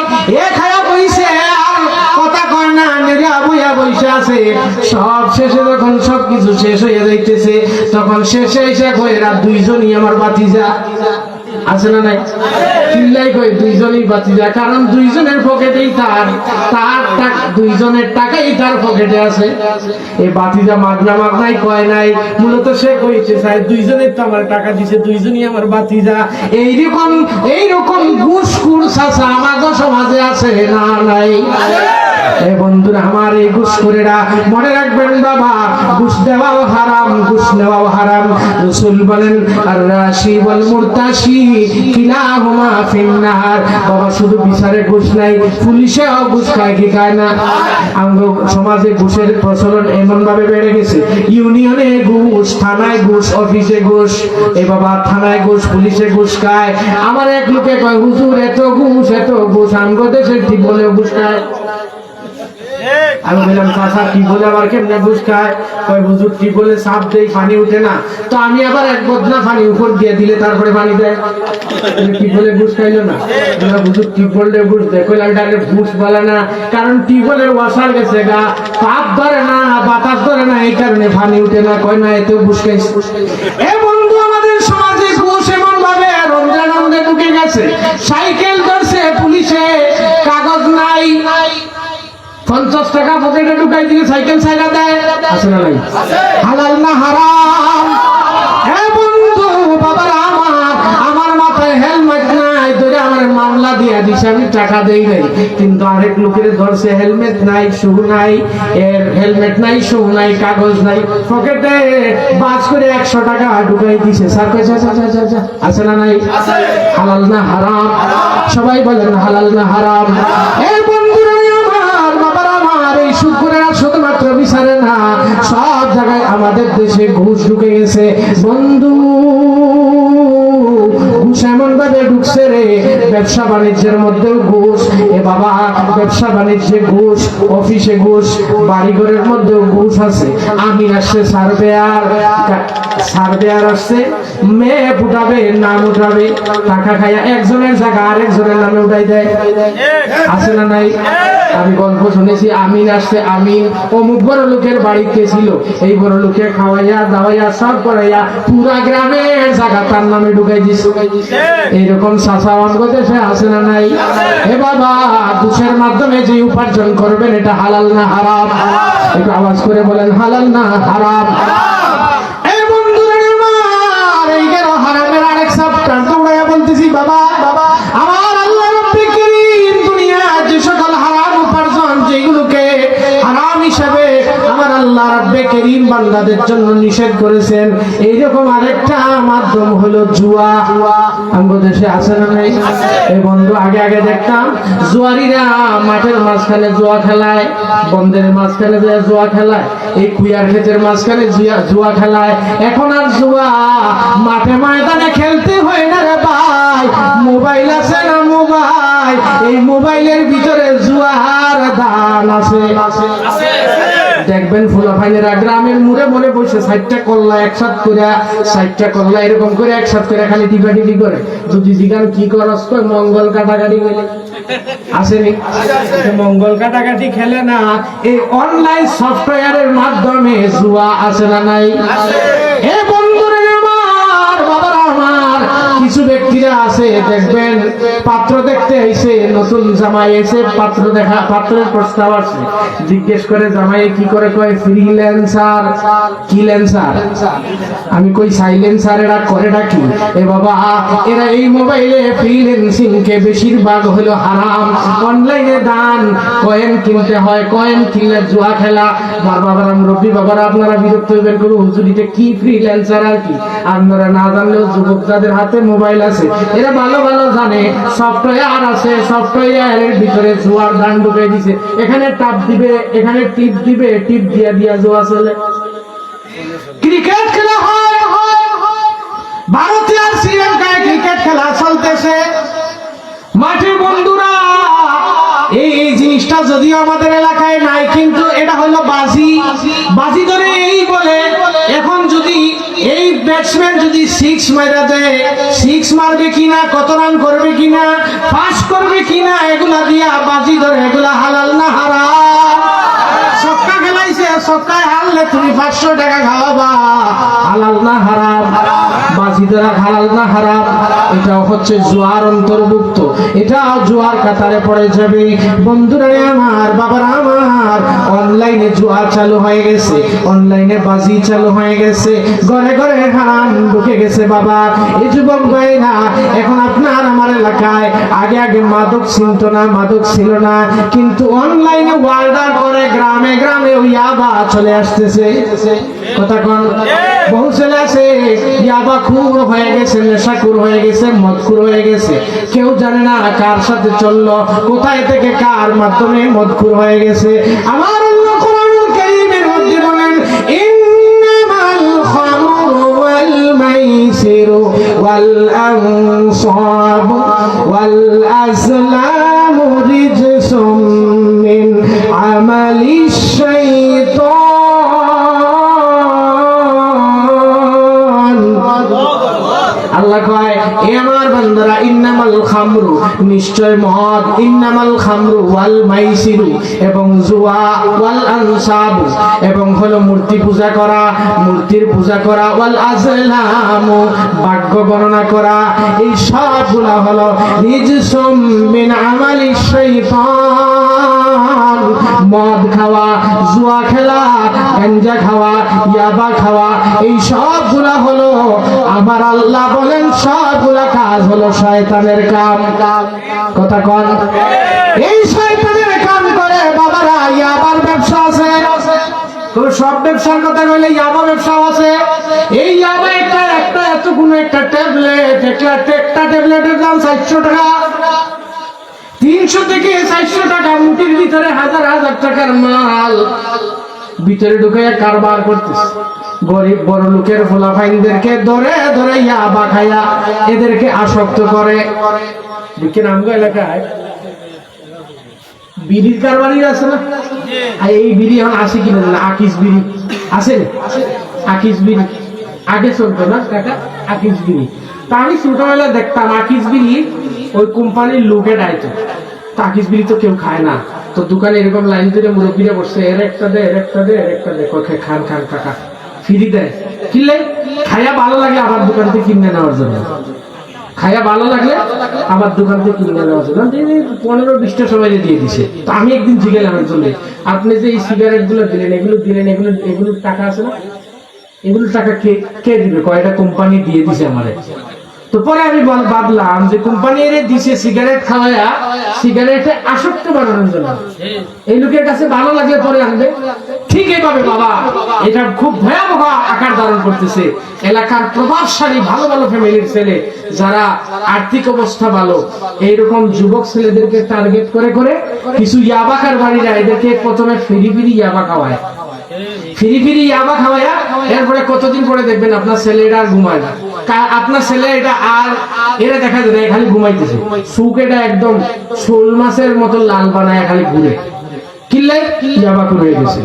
এ খায়া বইছে আর কথা কয় না, নেড়া বইয়া বইসে আছে। সব শেষে যখন সবকিছু শেষ হয়ে যাইতেছে, তখন শেষে এসে কয়, এরা দুইজনই আমার ভাতিজা। আছে না নাই? চিল্লাই কয় দুইজনই ভাতিজা, কারণ দুইজনের পকেটেই তার দুইজনের টাকাই তার পকেটে আছে। এই ভাতিজা মাগনাই কয় নাই, মূলত সে কইছে চাই দুইজনের তো আমার টাকা দিছে, দুইজনই আমার ভাতিজা। এইরকম ঘুষখোর চাচা আমাদের সমাজে আছে না নাই? এই বন্ধুরা আমার, এই ঘুষখোরেরা মনে রাখবেন বাবা, ঘুষ দেওয়াও হারাম, ঘুষ নেওয়াও হারাম। রাসূল বলেন আর রাশি ওয়াল মুরতাশি কিলাহুমা ফিন্নার। বাবা, শুধু বিচারে ঘুষ নাই, পুলিশেও ঘুষ খায় কি খায় না? আঙ্গ সমাজে ঘুষের প্রচলন এমন ভাবে বেড়ে গেছে, ইউনিয়নে ঘুষ, থানায় ঘুষ, অফিসে ঘুষ। এ বাবা, থানায় ঘুষ, পুলিশে ঘুষ খায়। আমার এক লোকে কয়, হুজুর এত ঘুষ আঙ্গ দেশের ঠিক বলেও ঘুষ খায়। আমি বললাম, চাচা কি বলে আবার কেমনে ঘুষ খায়? কয় হুজুর কি বলে সাপ দেই, পানি উঠে না, তো আমি আবার এক বদনা পানি উপর দিয়ে দিলে তারপরে পানি দেয়। কি বলে ঘুষ খাইলো না? হুজুর কি বললে ঘুষ দেয়? কইলাম ডাইরেক্ট ঘুষ বলে না, কারণ টিউবওয়েলের ওয়াসার গেছে গা, পাপ ধরে না, বাতাস ধরে না, এই কারণে পানি উঠে না। কয় না, এতেও ঘুষ খাইছে। এ বন্ধু, আমাদের সমাজে ঘুষ এমন ভাবে রমজান ঢুকে গেছে। সাইকেল ধরছে পুলিশে, কাগজ নাই, 50 টাকা পকেটে ঢুকাই দিয়ে সাইকেল ছাইড়া দেয়। আছে না নাই? হালাল না হারাম? হে বন্ধু বাবারা আমার মাথায় হেলমেট নাই, ধরে আমার মামলা দিয়ে দিছে, আমি টাকা দেই নাই। কিন্তু আরেক লোকের ধরছে, হেলমেট নাই, শু নাই, এর হেলমেট নাই, শু নাই, কাগজ নাই, পকেটে বাস করে 100 টাকা ঢুকাই দিছে। স্যার কইছে যা। আছে না নাই? হালাল না হারাম? সবাই বলেন হালাল না হারাম? হে বন্ধুরা আমার, বাবারা আমার, এই সুদখোরেরা শুধুমাত্র বিচারে না, সব জায়গায় আমাদের দেশে ঘুষ ঢুকে গেছে। বন্ধু, ঘুষ এমন ভাবে ঢুকছে রে, ব্যবসা বাণিজ্যের মধ্যেও ঘুষ। এ বাবা, ব্যবসা বাণিজ্যে ঘুষ, অফিসে ঘুষ, বাড়িঘরের মধ্যেও ঘুষ আছে। আমি আসছে সার্ভেয়ার আসছে, মেয়ে ফুটাবে, নাম উঠাবে, টাকা খাইয়া একজনের জায়গা আরেকজনের নামে উঠাই দেয়। আছে না নাই? আমি গল্প শুনেছি, আমিন আসছে, আমিন অমুক বড় লোকের বাড়িতে ছিল, এই বড় লোকে খাওয়াইয়া দাওয়াইয়া সব করাইয়া পুরা গ্রামের জায়গা তার নামে ঢুকাই দিচ্ছে। এইরকম চাচা আমাদের দেশে আছে না নাই? হে বাবা, ঘুষের মাধ্যমে যে উপার্জন করবেন, এটা হালাল না হারাম? একটু আওয়াজ করে বলেন, হালাল না হারাম? এই বন্ধুরা আমার, এই গেল হারামের আরেক চ্যাপ্টার। দৌড়াইয়া বলতেছি বাবা, আমার আল্লাহ রাব্বুল কারীম দুনিয়ার যে সকল হারাম উপার্জন, যেগুলোকে হারাম আল্লাহ রাব্বে কারীম বান্দাদের জন্য নিষেধ করেছেন। এইরকম আরেকটা মাধ্যম হলো জুয়া। আমাদের দেশে আছে না নাই? এই বন্ধু আগে আগে দেখতাম জুয়ারিরা মাঠের মাঝখানে জুয়া খেলায়, বন্ধের মাঝখানে জুয়া খেলায়, এই কুয়ার ক্ষেতের মাঝখানে জুয়া খেলায়। এখন আর জুয়া মাঠে ময়দানে খেলতে হয় না রে ভাই, মোবাইল আছে না মোবাইল, এই মোবাইলের ভিতরে জুয়ার দান আছে। দেখবেন ফুলাফাইনেরা গ্রামের মুড়ে মনে বসে 60টা কল্লা একসাথ করে, 60টা কল্লা এরকম করে একসাথ করে খালি টিপাটিপি করে। যদি জিগান কি করস, কই মঙ্গল কাটাকাটি গেলে আসেনি, মঙ্গল কাটাকাটি খেলে না, এই অনলাইন সফটওয়্যারের মাধ্যমে জুয়া আছে না নাই? এ বন্ধুরা আমার, বাবারা আমার, কিছু ব্যক্তিরা আছে দেখবেন পাত্র দেখতে আইছে, নতুন জামাই এসে পাত্র দেখা, পাত্রের প্রস্তাব আসছে, জিজ্ঞেস করে জামাই কি করে, কয় ফ্রিল্যান্সার। কি ল্যান্সার? আমি কই সাইলেন্সার, এরা করেটা কি? এ বাবা, এরা এই মোবাইলে ফ্রিল্যান্সিং কে বেশিরভাগ হলো হারাম। অনলাইনে দান, কয়েন কিনতে হয়, কয়েন কিনলে জুয়া খেলা। বাবারা মুরব্বী বাবারা, আপনারা বিরক্ত হইবেন করু, হুজুরিতে কি ফ্রিল্যান্সার আর কি? আপনারা না জানলেও যুবক যাদের হাতে মোবাইল আছে এরা ভালো ভালো জানে সফটওয়্যার আছে, সফটওয়্যারের ভিতরে জুয়ার দান ঢুকে দিছে। এখানে টাপ দিবে, এখানে টিপ দিবে, টিপ দিয়া দিয়া জুয়া চলে। ক্রিকেট খেলা হয়, ভারতে আর শ্রীলঙ্কায় ক্রিকেট খেলা চলতেছে মাঠে। বন্ধুরা, এই জিনিসটা যদিও আমাদের এলাকায় নাই, কিন্তু এটা হলো বাজি। বাজি ধরে এই বলে, এখন যদি এই ব্যাটসম্যান যদি 6 মাইরা দেয়, 6 মারবে কিনা, কত রান করবে কিনা, পাস করবে কিনা, এগুলা দিয়া বাজি ধরে। এগুলা হালাল না হারাম? ছক্কা খেলাইছে, ছক্কায় হারলে তুমি 500 টাকা খাওয়াবা, হালাল না হারাম? বাজি ধরা হালাল না হারাম? এটাও হচ্ছে জুয়ার অন্তর্ভুক্ত, এটাও জুয়ার কাতারে পড়ে যাবে। বন্ধুরা আমার, বাবারা আমার, অনলাইনে জুয়া চালু হয়ে গেছে, অনলাইনে বাজি চালু হয়ে গেছে, ঘরে ঘরে হারাম ঢুকে গেছে। বাবা, এই যুবক ভাইরা, এখন আপনার আমার এলাকায় আগে আগে মাদক চিনত না, মাদক ছিল না, কিন্তু অনলাইনে অর্ডার করে গ্রামে গ্রামে ওই ইয়াবা চলে আসতেছে। কথা কোন? বহু ছেলে আছে ইয়াবা খুর হয়ে গেছে, নেশাখুর হয়ে গেছে, মদখুর হয়ে গেছে, কেউ জানে না কার সাথে চললো, কোথায় থেকে কার মাধ্যমে মদখুর হয়ে গেছে। আমার আল্লাহ কোরআনুল কারীমের মধ্যে বলেন, ইন্নামাল খামরু ওয়াল মাইসিরু ওয়াল আনসাবু ওয়াল আজলামু রিজসুম মিন আমালিশ শাইতান। আল্লাহ কয়, এ আমার বান্দারা, ইন্নামাল খামরু, নিশ্চয় মদ, ইন্নামাল খামরু ওয়াল মাইসিরু, এবং জুয়া, ওয়াল আনসাবু, এবং হলো মূর্তি পূজা করা, মূর্তির পূজা করা, ওয়াল আজলামু, ভাগ্য গণনা করা, এই সবগুলা হলো রিজসুম মিন আমালিশ শাইতান। মদ খাওয়া, জুয়া খেলা, গাঞ্জা খাওয়া, ইয়াবা খাওয়া, এই সবগুলা হলো, আমার আল্লাহ বলেন সবগুলা কাজ হলো শয়তানের কাম। কথা কন? এই শয়তানের কাম করে। বাবারা, ইয়াবার ব্যবসা আছে, তো সব ব্যবসার কথা বলে ইয়াবা ব্যবসাও আছে। এই ইয়াবা একটা এত কোনো একটা ট্যাবলেট, একটা ট্যাবলেটের দাম 400 টাকা, 300 থেকে 400 টাকা, মুঠির ভিতরে হাজার হাজার টাকার মাল ভিতরে ঢুকে কারবার করতেছে। গরিব বড় লোকের ফুলাফাইনদেরকে ধরে ধরে ইয়াবা খায়া এদেরকে আসক্ত করে। বিকেন আমগো এলাকায় বিড়ির কারবারি আছে না, এই বিড়ি এখন আসে কিনা জানা, আকিস বিড়ি আছে, আকিস বিড়ি আগে চলতো না কাকা, আকিস বিড়ি। তা আমি ছোটবেলা দেখতাম আকিস বিড়ি ওই কোম্পানির লোকে ডাইতো, আকিস বিড়ি তো কেউ খায় না, তো দোকানে এরকম লাইন ধরে মুরব্বীরা বসছে, এর একটা দে, এর একটা দে, এর একটা দে, খান খান কাকা, ফ্রি দেয়। কিনলে খাইয়া ভালো লাগলে আবার দোকান থেকে কিনে নেওয়ার জন্য, খাইয়া ভালো লাগলে আমার দোকান থেকে কিনে নেওয়ার জন্য 15-20টা সময় দিয়ে দিছে। তো আমি একদিন জিজ্ঞেলাম একজনকে, আপনি যে এই সিগারেট গুলো দিলেন, এগুলোর টাকা আছে না, এগুলোর টাকা কে দিবে? কয়টা কোম্পানি দিয়ে দিছে আমারে। তো পরে আমি ভাবলাম যে কোম্পানি এর দিছে সিগারেট খাওয়ায়া, সিগারেটে আসক্ত বানানোর জন্য, এই লোকের কাছে ভালো লাগলে পরে আনবে। ঠিক এইভাবে বাবা এটা খুব ভয়াবহ আকার ধারণ করতেছে। এলাকার প্রভাবশালী ভালো ভালো ফ্যামিলির ছেলে যারা আর্থিক অবস্থা ভালো, এইরকম যুবক ছেলেদেরকে টার্গেট করে করে কিছু ইয়াবাকার বাড়িরা এদেরকে প্রথমে ফিরি ফিরি ইয়াবা খাওয়ায়, ফিরি ফিরি ইয়াবা খাওয়ায়া এরপরে কতদিন পরে দেখবেন আপনার ছেলে এটা আর ঘুমায় না, আপনার ছেলে এটা আর এরা দেখা যায় খালি ঘুমাইতেছে, সুখ এটা একদম শোল মাছের মতো লাল বানায় খালি ঘুরে কিনলে ইয়াবা হয়ে গেছে,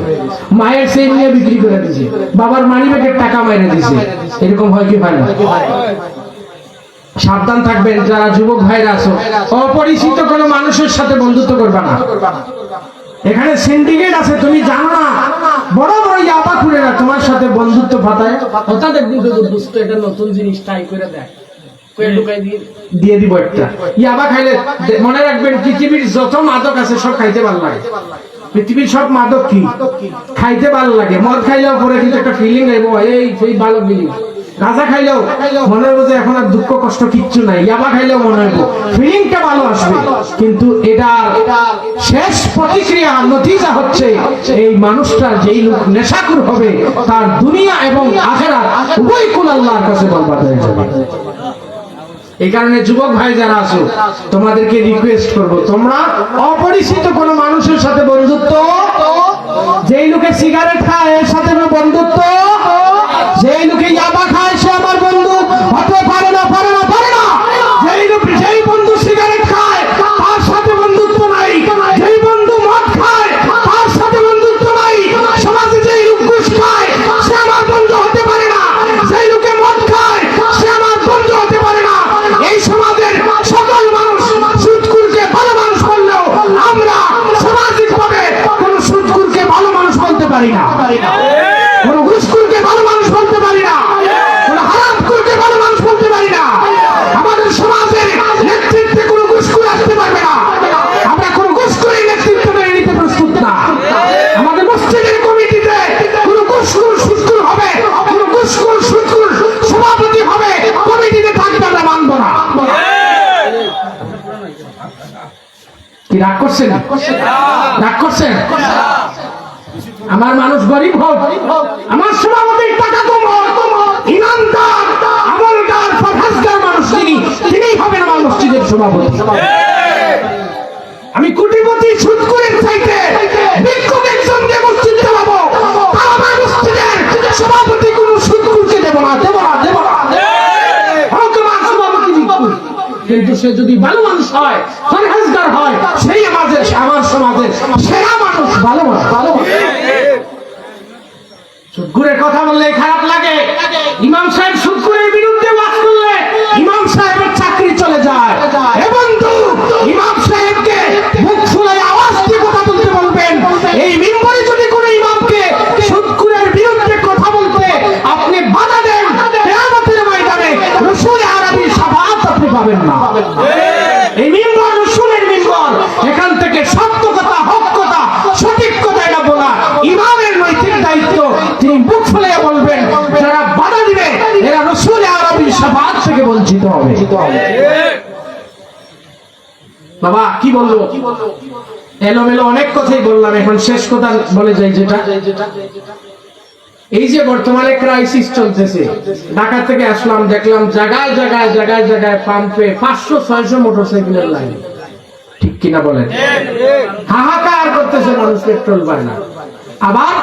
মায়ের সেই নিয়ে বিক্রি করে দিয়েছে, বাবার মানি ব্যাগের টাকা মেরে দিয়েছে। এরকম হয় কি হয় না? সাবধান থাকবেন যারা যুবক ভাইরা আছো, অপরিচিত কোনো মানুষের সাথে বন্ধুত্ব করবা না। এখানে সিন্ডিকেট আছে তুমি জানো না, বড় বড় ইয়াবা খুঁড়েরা তোমার সাথে বন্ধুত্ব পাতায়, হঠাৎ একদিন বুঝতো এটা নতুন জিনিস ট্রাই করে দেয়, দিয়ে দিব একটা ইয়াবা খাইলে মনে রাখবেন পৃথিবীর যত মাদক আছে সব খাইতে ভালো লাগে। পৃথিবীর সব মাদক কি খাইতে ভালো লাগে, মদ খাইলেও পরে কিন্তু একটা ফিলিং আইব, এই সেই ভালো ফিলিং। গাঁজা খাইলেও মনে হইব যে এখন আর দুঃখ কষ্ট কিচ্ছু নাই, ইয়াবা খাইলেও মনে হইব ফিলিংটা ভালো আসবে, কিন্তু এটা শেষ প্রতিক্রিয়া নতিজা হচ্ছে এই মানুষটা যেই লোক নেশাখোর হবে তার দুনিয়া এবং আখিরাত উভয় কুল আল্লাহর কাছে বরবাদ হয়ে যাবে। এই কারণে যুবক ভাই যারা আছো তোমাদেরকে রিকোয়েস্ট করব, তোমরা অপরিচিত কোন মানুষের সাথে বন্ধুত্ব, যেই লোকে সিগারেট খায় এর সাথে বন্ধুত্ব, যেই লোকে ইয়াবা খায় সে আমার বন্ধু হতে পারে না, পারে না, পারে না। যেই বন্ধু সিগারেট খায় তার সাথে বন্ধুত্ব নাই, যেই বন্ধু মদ খায় তার সাথে বন্ধুত্ব নাই। সমাজে যেই লোক ঘুষ খায় সে আমার বন্ধু হতে পারে না, যেই লোকে মদ খায় সে আমার বন্ধু হতে পারে না। এই সমাজের সকল মানুষ সুদখোরকে ভালো মানুষ বললেও আমরা সামাজিকভাবে কোন সুদখোরকে ভালো মানুষ বলতে পারি না, কোন ঘুষখোরকে ভালো মানুষ বলতে পারি না, কোন হারামখোরকে ভালো মানুষ বলতে পারি না। আমাদের সমাজের নেতৃত্বে কোন ঘুষখোর আসতে পারবে না, আমরা কোন ঘুষখোরের নেতৃত্ব মেনে নিতে প্রস্তুত না। আমাদের মসজিদের কমিটিতে কোন ঘুষখোর সুদখোর হবে, কোন ঘুষখোর সুদখোর সভাপতি হবে, কমিটিতে থাকবে আমরা মানব না। কি রাগ করছেন? রাগ করছেন? আমার মানুষ গরিব হোক, আমার সভাপতির টাকা কম হোক, ইমানদার আমলদার পরহেজগার মানুষ তিনিই হবেন আমার মসজিদের সভাপতি। আমি কোটিপতি সুদখোরের চাইতে ভিক্ষুক একজনকে মসজিদ দেবো, তার আমার মসজিদের সভাপতি কোন সুদখোরকে দেব না, দেব না, দেব না। হোক আমার সভাপতি ভিক্ষুক, কিন্তু সে যদি ভালো মানুষ হয়, পরহেজগার হয়, সেই আমার সমাজের সেরা মানুষ, ভালো মানুষ, ভালো মানুষ। সুদখোরের কথা বললে খারাপ লাগে, ইমাম সাহেব সুদখোরের বিরুদ্ধে ওয়াজ করলে ইমাম সাহেবের চাকরি চলে যায়। এ বন্ধু, ইমাম সাহেবকে মুখ ফুলে আওয়াজ দিয়ে কথা বলতে বলবেন। এই মিম্বরে যদি কোনো ইমামকে সুদখোরের বিরুদ্ধে কথা বলতে আপনি বাধা দেন, কিয়ামতের ময়দানে রাসূল আরবীর শাফাআত আপনি পাবেন না। এই মিম্বর রাসূলের মিম্বর, এখান থেকে সত্য কথা, হক কথা, সঠিক কথা এটা বলা ইমামের নৈতিক দায়িত্ব। তিনি মুখ ফুলে বলবেন, যারা বাধা দিবে এরা রাসূল আরবীর শাফাআত থেকে বঞ্চিত হবে। বাবা কি বলবো, এলোমেলো অনেক কথাই বললাম, এখন শেষ কথা বলে যাই যেটা, এই যে বর্তমানে ক্রাইসিস চলতেছে, ঢাকা থেকে আসলাম, দেখলাম জায়গায় জায়গায় জায়গায় জায়গায় পাম্পে 500-600 মোটরসাইকেলের লাইন, ঠিক কিনা বলেন? হাহাকার করতেছে মানুষ, পেট্রোল পায় না। আবার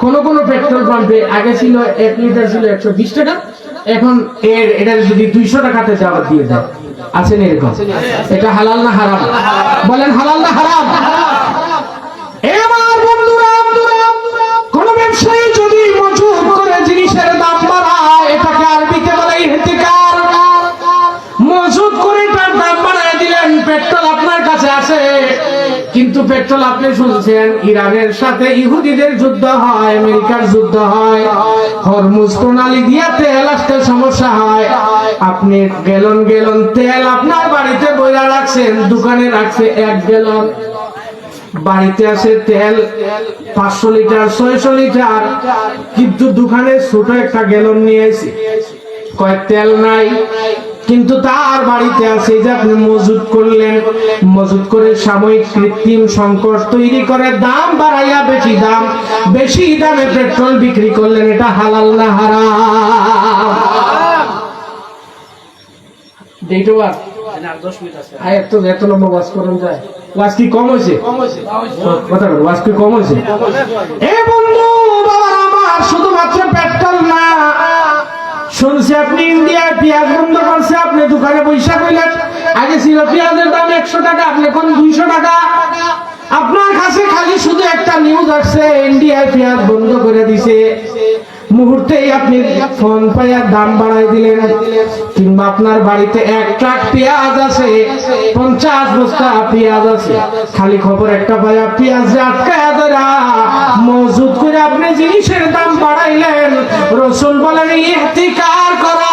কোন কোন পেট্রোল পাম্পে আগে ছিল 1 লিটার ছিল 120 টাকা, এখন এটা যদি 200 টাকাতে যাওয়া দিয়ে দেয়। আছেন এরকম? এটা হালাল না হারাম? বলেন হালাল না হারাম? এবার বন্ধুরা, কোন ব্যবসায়ী যদি মজুদ করে জিনিসের দাম বাড়ায়, এটাকে আরবিতে বলে ইহতিকার। মজুদ করে তার দাম বাড়ায় দিলেন, পেট্রোল আপনার কাছে আছে, কিন্তু পেট্রোল আপনি শুনছেন ইরানের সাথে ইহুদিদের যুদ্ধ হয়, আমেরিকার যুদ্ধ হয়, হরমুজ প্রণালী দিয়ে তেল আসতে সমস্যা হয়। আপনি গ্যালন গ্যালন তেল আপনার বাড়িতে বইরা রাখছেন, দোকানে রাখছে 1 গ্যালন, বাড়িতে আসে তেল 500 লিটার 600 লিটার, কিন্তু দোকানে ছোট একটা গ্যালন নিয়ে আসি, কয় তেল নাই। কিন্তু তার বাড়িতে আছে যে আপনি মজুদ করলেন, মজুদ করে সাময়িক কৃত্রিম সংকট তৈরি করে দাম বাড়াইয়া বেশি দামে পেট্রোল বিক্রি করলেন, এটা হালাল না হারাম? ডেটওয়ার আয় তো এত লম্বা ওয়াজ করুন যায়, ওয়াজ কি কম হয়েছে? কথা বল, ওয়াজ কি কম হয়েছে? এ বন্ধু বাবার আমার, শুধুমাত্র পেট্রোল না, শুনছি আপনি ইন্ডিয়ায় পেঁয়াজ বন্ধ করছে, আপনি দোকানে পয়সা কইলেন আগে ছিল পেঁয়াজের দাম 100 টাকা, আপনি কোন 200 টাকা। আপনার কাছে খালি শুধু একটা নিউজ আসছে ইন্ডিয়ায় পেঁয়াজ বন্ধ করে দিছে, মুহূর্তেই আপনি ফোন পাইয়া দাম বাড়াই দিলেন। কিংবা আপনার বাড়িতে 1 ট্রাক পেঁয়াজ আছে, 50 বস্তা পেঁয়াজ আছে, খালি খবর একটা পাইয়া পেঁয়াজ আটকায়া ধরা মজুদ করে আপনি জিনিসের দাম বাড়াইলেন। রাসূল বলেন ইহতিকার করা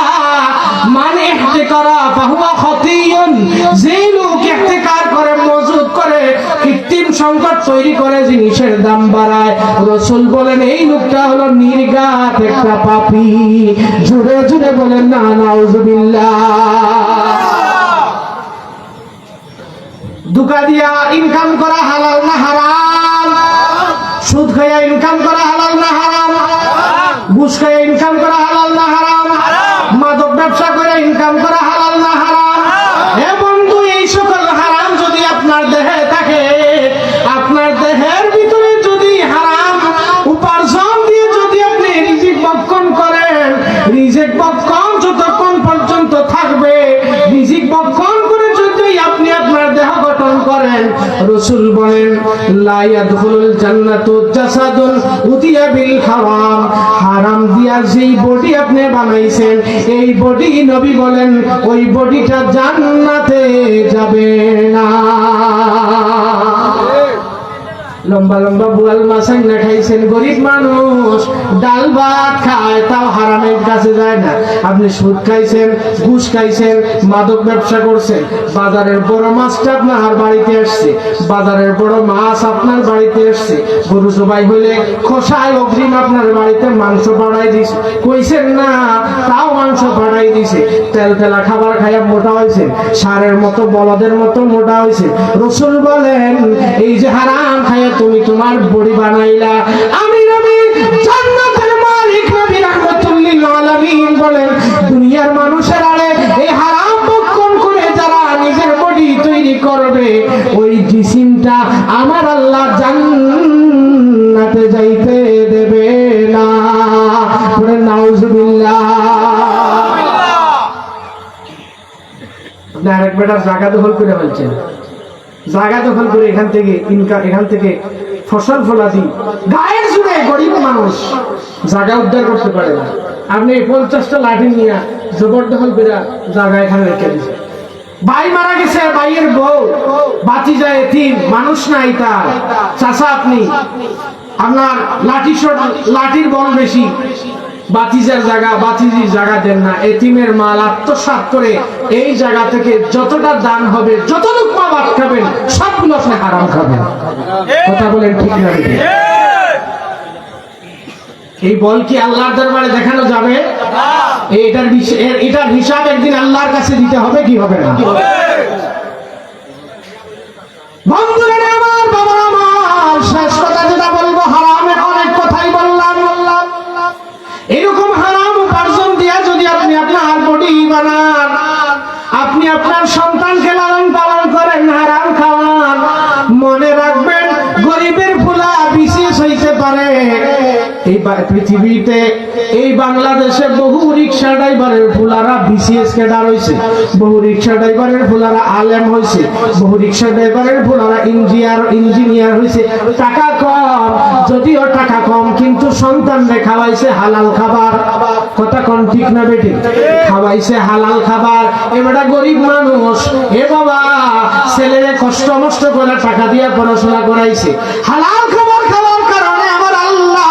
মানে ইহতিকারা ফাহুয়া খতিয়ুন, যে লোক ইহতিকার করে, মজুদ করে, কৃত্রিম সংকট তৈরি করে জিনিসের দাম বাড়ায়, রাসূল বলেন এই লোকটা হলো নির্ঘাত একটা পাপী। জুড়ে জুড়ে বলেন না নাউজুবিল্লাহ। দুকা দিয়া ইনকাম করা হালাল না হারাম? সুদ খাইয়া ইনকাম করা হালাল না হারাম? ঘুষ খাইয়া ইনকাম করা হালাল না হারাম? মাদক ব্যবসা করে ইনকাম করা হালাল না হারাম? হে বন্ধু, এই সকল হারাম যদি আপনার দেহে থাকে, আপনার দেহের ভিতরে যদি হারাম উপার্জন দিয়ে যদি আপনি রিজিক ভক্ষণ করেন, রিজিক ভক্ষণ যতক্ষণ পর্যন্ত থাকবে, রিজিক ভক্ষণ করে যদি আপনি আপনার দেহ গঠন করেন, রাসূল বলেন লা ইয়াদখুলুল জান্নাতু জাসাদুন উতিয়া বিল হারাম, হারাম দিয়া যেই বডি আপনি বানাইছেন, এই বডি নবী বলেন ওই বডিটা জান্নাতে যাবে না। লম্বা লম্বা বোয়াল মাছ না খাইছেন, গরিব মানুষ ডাল ভাত খায়, তাও হারামের কাছে যায় না। আপনি সুদ খাইছেন, ঘুষ খাইছেন, মাদক ব্যবসা করছেন, বাজারের বড় মাছটা আপনার বাড়িতে আসছে, বাজারের বড় মাছ আপনার বাড়িতে আসছে, গরু জবাই হইলে খোসায় অগ্রিম আপনার বাড়িতে মাংস পাঠাই দিছে, কইছেন না তাও মাংস পাঠাই দিছে, তেল তেলা খাবার খাইয়া মোটা হয়েছে, সারের মতো বলদের মতো মোটা হয়েছে। রাসূল বলেন এই যে হারাম খাইয়া তুমি তোমার বডি বানাইলা, আমি নবী জান্নাতের মালিক নবী রাহমাতুল লিল আলামিন বলেন দুনিয়ার মানুষের আড়ে এই হারাম ভক্ষণ করে যারা নিজের বডি তৈরি করবে, ওই জিসিমটা আমার আল্লাহ জান্নাতে যাইতে দেবে না। বলেন নাউজুবিল্লাহ। আপনি আরেক বেটার জায়গা দখল করে ফেলছেন, জায়গা দখল করে এখান থেকে ফসল ফলাদি গায়ের জুড়ে গরিব মানুষ জায়গা উদ্ধার করতে পারে না। আপনি 50টা লাঠি নিয়ে জবরদখল করে জায়গা এখানে রেখে দিচ্ছেন। ভাই মারা গেছে, ভাইয়ের বউ বাঁচি যায়, এতিম মানুষ নাই তার, চাচা আপনি, আপনার লাঠির বল বেশি, বাতিজার জায়গা বাতিজির জায়গা দেন না, এতিমের মাল আত্মসাৎ করে এই জায়গা থেকে যতটা দান হবে, যত লুকমা ভাত খাবেন সবগুলো আপনি হারাম খাবেন। কথা বলেন ঠিক না? এই বল কি আল্লাহর দরবারে দেখানো যাবে? এটার হিসাব একদিন আল্লাহর কাছে দিতে হবে কি হবে না? বন্ধুরা আমার, বাবা আমার, শেষ কথা যেটা বলবো, হারামের অনেক কথাই বললাম। এরকম হারাম উপার্জন দিয়া যদি আপনি আপনার বডি বানান, আপনি আপনার সন্তানকে লালন পালন করেন, হারাম খাওয়ান, মনে রাখবেন গরিবের ফুলা বিশেষ হইতে পারে। এই পৃথিবীতে, এই বাংলাদেশে বহু রিক্সা ড্রাইভারের ফুলারা বিসিএস ক্যাডার হয়েছে, বহু রিক্সা ড্রাইভারের ফুলারা আলেম হয়েছে, বহু রিক্সা ড্রাইভারের ফুলারা ইঞ্জিনিয়ার হয়েছে। টাকা কম, যদিও টাকা কম, কিন্তু সন্তানরে খাওয়াইছে হালাল খাবার। কথা কোন ঠিক না বেটি? খাওয়াইছে হালাল খাবার। এবারে গরিব মানুষ, এ বাবা ছেলেরে কষ্ট মষ্ট করে টাকা দিয়ে পড়াশোনা করাইছে, হালাল খাবার খাওয়ার কারণে আমার আল্লাহ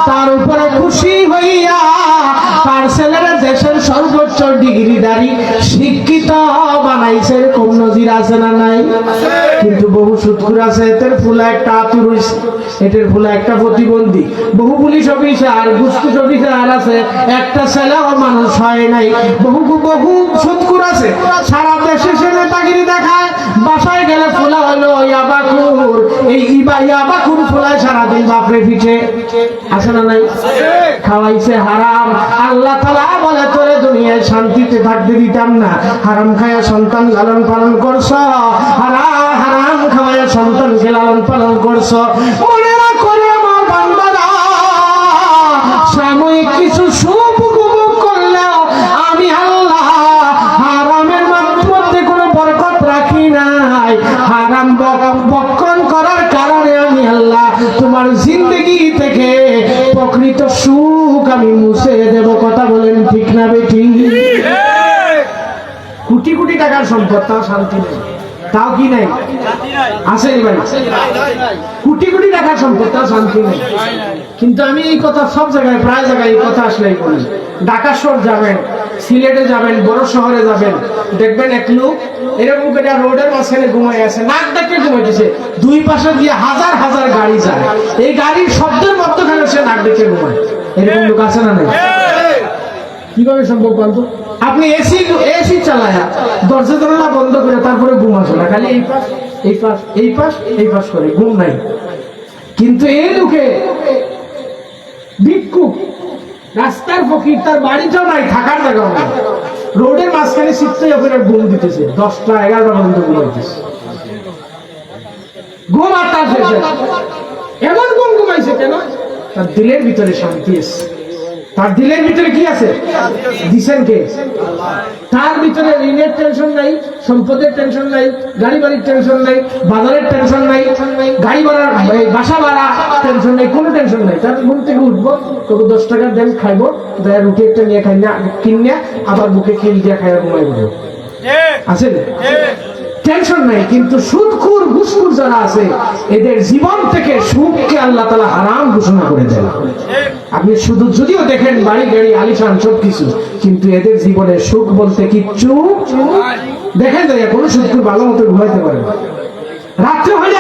তার উপরে খুশি হইয়া তার ছেলেরা দেশের সর্বোচ্চ ডিগ্রিধারী শিক্ষিত বানাই বানাইছে এরকম নজির আছে না নাই? কিন্তু বহু সুদখোর আছে, এদের ফুলা একটা আতুর হইছে, এদের ফুলা একটা প্রতিবন্ধী, বহু পুলিশ অফিসার গুস্তুস অফিসার আছে, একটা ছেলেও মানুষ হয় নাই। বহু বহু সুদখোর আছে, সারা দেশে সে নেতাগিরি দেখায়, বাসায় গেলে ফুলা হলো ইয়াবাকুর, এই ইয়াবাকুর ফুলায় সারাদিন বাপরে পিঠে আছে না নাই? খাওয়াইছে হারাম। আল্লাহ তাআলা বলে তোরে দুনিয়ায় শান্তিতে থাকতে দিতাম না, হারাম খায়া সন্তান লালন পালন করছ, হারাম খাওয়ায়া সন্তানকে লালন পালন করছ। মনে রাখো রে আমার বান্দারা, সাময়িক কিছু সুখ উপভোগ করলেও আমি আল্লাহ হারামের মধ্যে কোনো বরকত রাখি নাই। হারাম বক্ষণ করার কারণে আমি আল্লাহ তোমার জিন্দগি থেকে প্রকৃত সুখ আমি মুছে দেব। কথা বলেন ঠিক না বেটি? কোটি কোটি টাকার সম্পদ, তাও শান্তি নেই, তাও কি নাই? আছে ভাই, কোটি কোটি টাকার সম্পদ, তাও শান্তি নেই। কিন্তু আমি এই কথা সব জায়গায়, প্রায় জায়গায় এই কথা আসলেই বলি। ঢাকা শহর যাবেন, সিলেটে যাবেন, বড় শহরে যাবেন, দেখবেন এক লোক এরকম করে রোডের মাঝখানে ঘুমাই আছে, নাক ডাকে ঘুমাইতেছে, দুই পাশে দিয়ে হাজার হাজার গাড়ি যায়, এই গাড়ির শব্দের মধ্যখানে সে নাক ডেকে ঘুমায়। এরকম লোক আছে না নাই? কিভাবে সম্ভব বলতো? আপনি এসি চালায়া দরজা দরজা বন্ধ করে তারপরে ঘুম আসে না, খালি এই পাশ এই পাশ এই পাশ এই পাশ করে, ঘুম নাই। কিন্তু এই লোকে ভিক্ষুক, রাস্তার ফকির, তার বাড়িটাও নাই, থাকার জায়গাও নাই, রোডের মাঝখানে শীতে ওপরে ঘুম দিতেছে, 10টা 11টা পর্যন্ত ঘুমাইতেছে। ঘুম আর তার শেষ, এমন ঘুম ঘুমাইছে কেন? তার দিলের ভিতরে শান্তি আছে। তার দিলের ভিতরে কি আছে? দিছেন কে? তার ভিতরে ঋণের টেনশন নাই, সম্পদের টেনশন নাই, গাড়ি বাড়ির টেনশন নাই, বাজারের টেনশন নাই, গাড়ি ভাড়ার বাসা ভাড়া টেনশন নাই, কোনো টেনশন নাই। তার ঘুম থেকে উঠবো, তবু 10 টাকার দেন খাইবো, রুটি একটা নিয়ে খাই না, কিনে আবার বুকে খিল দিয়ে খাইয়া ঘুমাই পড়বো, আছে টেনশন নাই। কিন্তু সুদখোর ঘুষখোর যারা আছে, এদের জীবন থেকে সুখকে আল্লাহ তাআলা হারাম ঘোষণা করে দেন। আপনি শুধু যদিও দেখেন বাড়ি গাড়ি আলিশান সবকিছু, কিন্তু এদের জীবনে সুখ বলতে কিচ্ছু দেখেন যায়। কোনো সুদখোর ভালো মতো ঘুমাইতে পারে না, রাত্রে হলে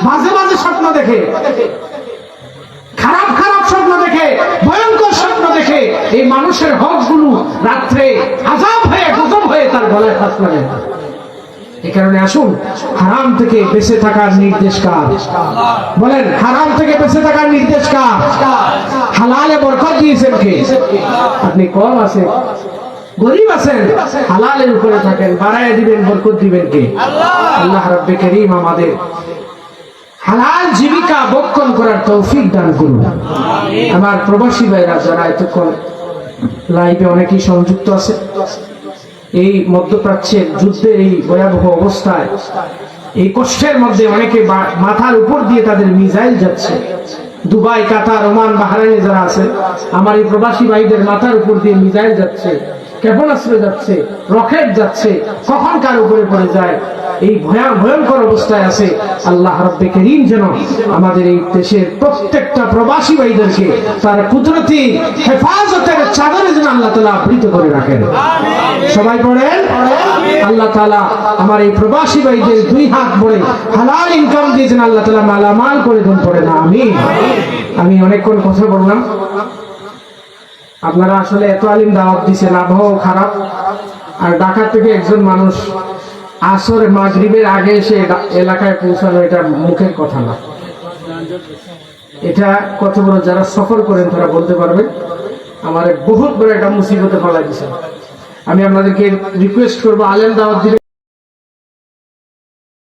বাজে বাজে স্বপ্ন দেখে, খারাপ খারাপ স্বপ্ন দেখে, ভয়ঙ্কর স্বপ্ন দেখে, এই মানুষের হকগুলো রাত্রে আযাব হয়ে গজব হয়ে তার গলায় ফাঁস লাগে। এই কারণে আসুন, হারাম থেকে বেঁচে থাকার নির্দেশ কার? বলেন, হারাম থেকে বেঁচে থাকার নির্দেশ কার? হালালে বরকত দিয়েছেন কে? আপনি কম আছে, গরিব আছেন, হালালের উপরে থাকেন, বাড়ায় দিবেন, বরকত দিবেন কে? আল্লাহ রাব্বে কারীম আমাদের হালাল জীবিকা বক্ষণ করার তৌফিক দান করুন। আমার প্রবাসী ভাইরা যারা এতক্ষণ লাইভে অনেকেই সংযুক্ত আছে, এই মধ্যপ্রাচ্যের যুদ্ধের এই ভয়াবহ অবস্থায়, এই কষ্টের মধ্যে অনেকে মাথার উপর দিয়ে তাদের মিসাইল যাচ্ছে। দুবাই, কাতার, ওমান, বাহরাইনে যারা আছে, আমার এই প্রবাসী ভাইদের মাথার উপর দিয়ে মিসাইল যাচ্ছে, ক্ষেপণাস্ত্র যাচ্ছে, রকেট যাচ্ছে, কখন কার উপরে পড়ে যায়, এই ভয়ঙ্কর অবস্থায় আছে। আল্লাহ রাব্বে কারীম যেন আমাদের এই দেশের প্রত্যেকটা প্রবাসী ভাইদেরকে তার কুদরতি হেফাজতের চাদরে যেন আল্লাহ তাআলা আবৃত করে রাখেন। সবাই পড়েন, আল্লাহ তাআলা আমার এই প্রবাসী ভাইদের দুই হাত ভরে হালাল ইনকাম দিয়ে যেন আল্লাহ তাআলা মালামাল করে দেন। পড়ে না আমিন। আমি অনেকক্ষণ কথা বললাম, আপনারা আসলে এত আলিম দাওয়াত দিচ্ছেন, আবহাওয়া খারাপ, আর ঢাকা থেকে একজন মানুষ আসরে মাগরিবের আগে এসে এলাকায় পৌঁছানো, এটা মুখের কথা না। এটা কত বড়, যারা সফর করেন তারা বলতে পারবেন। আমার বহুত বড় একটা মুসিবতে ফেলা দিয়েছে। আমি আপনাদেরকে রিকোয়েস্ট করবো, আলেম দাওয়াত দিলে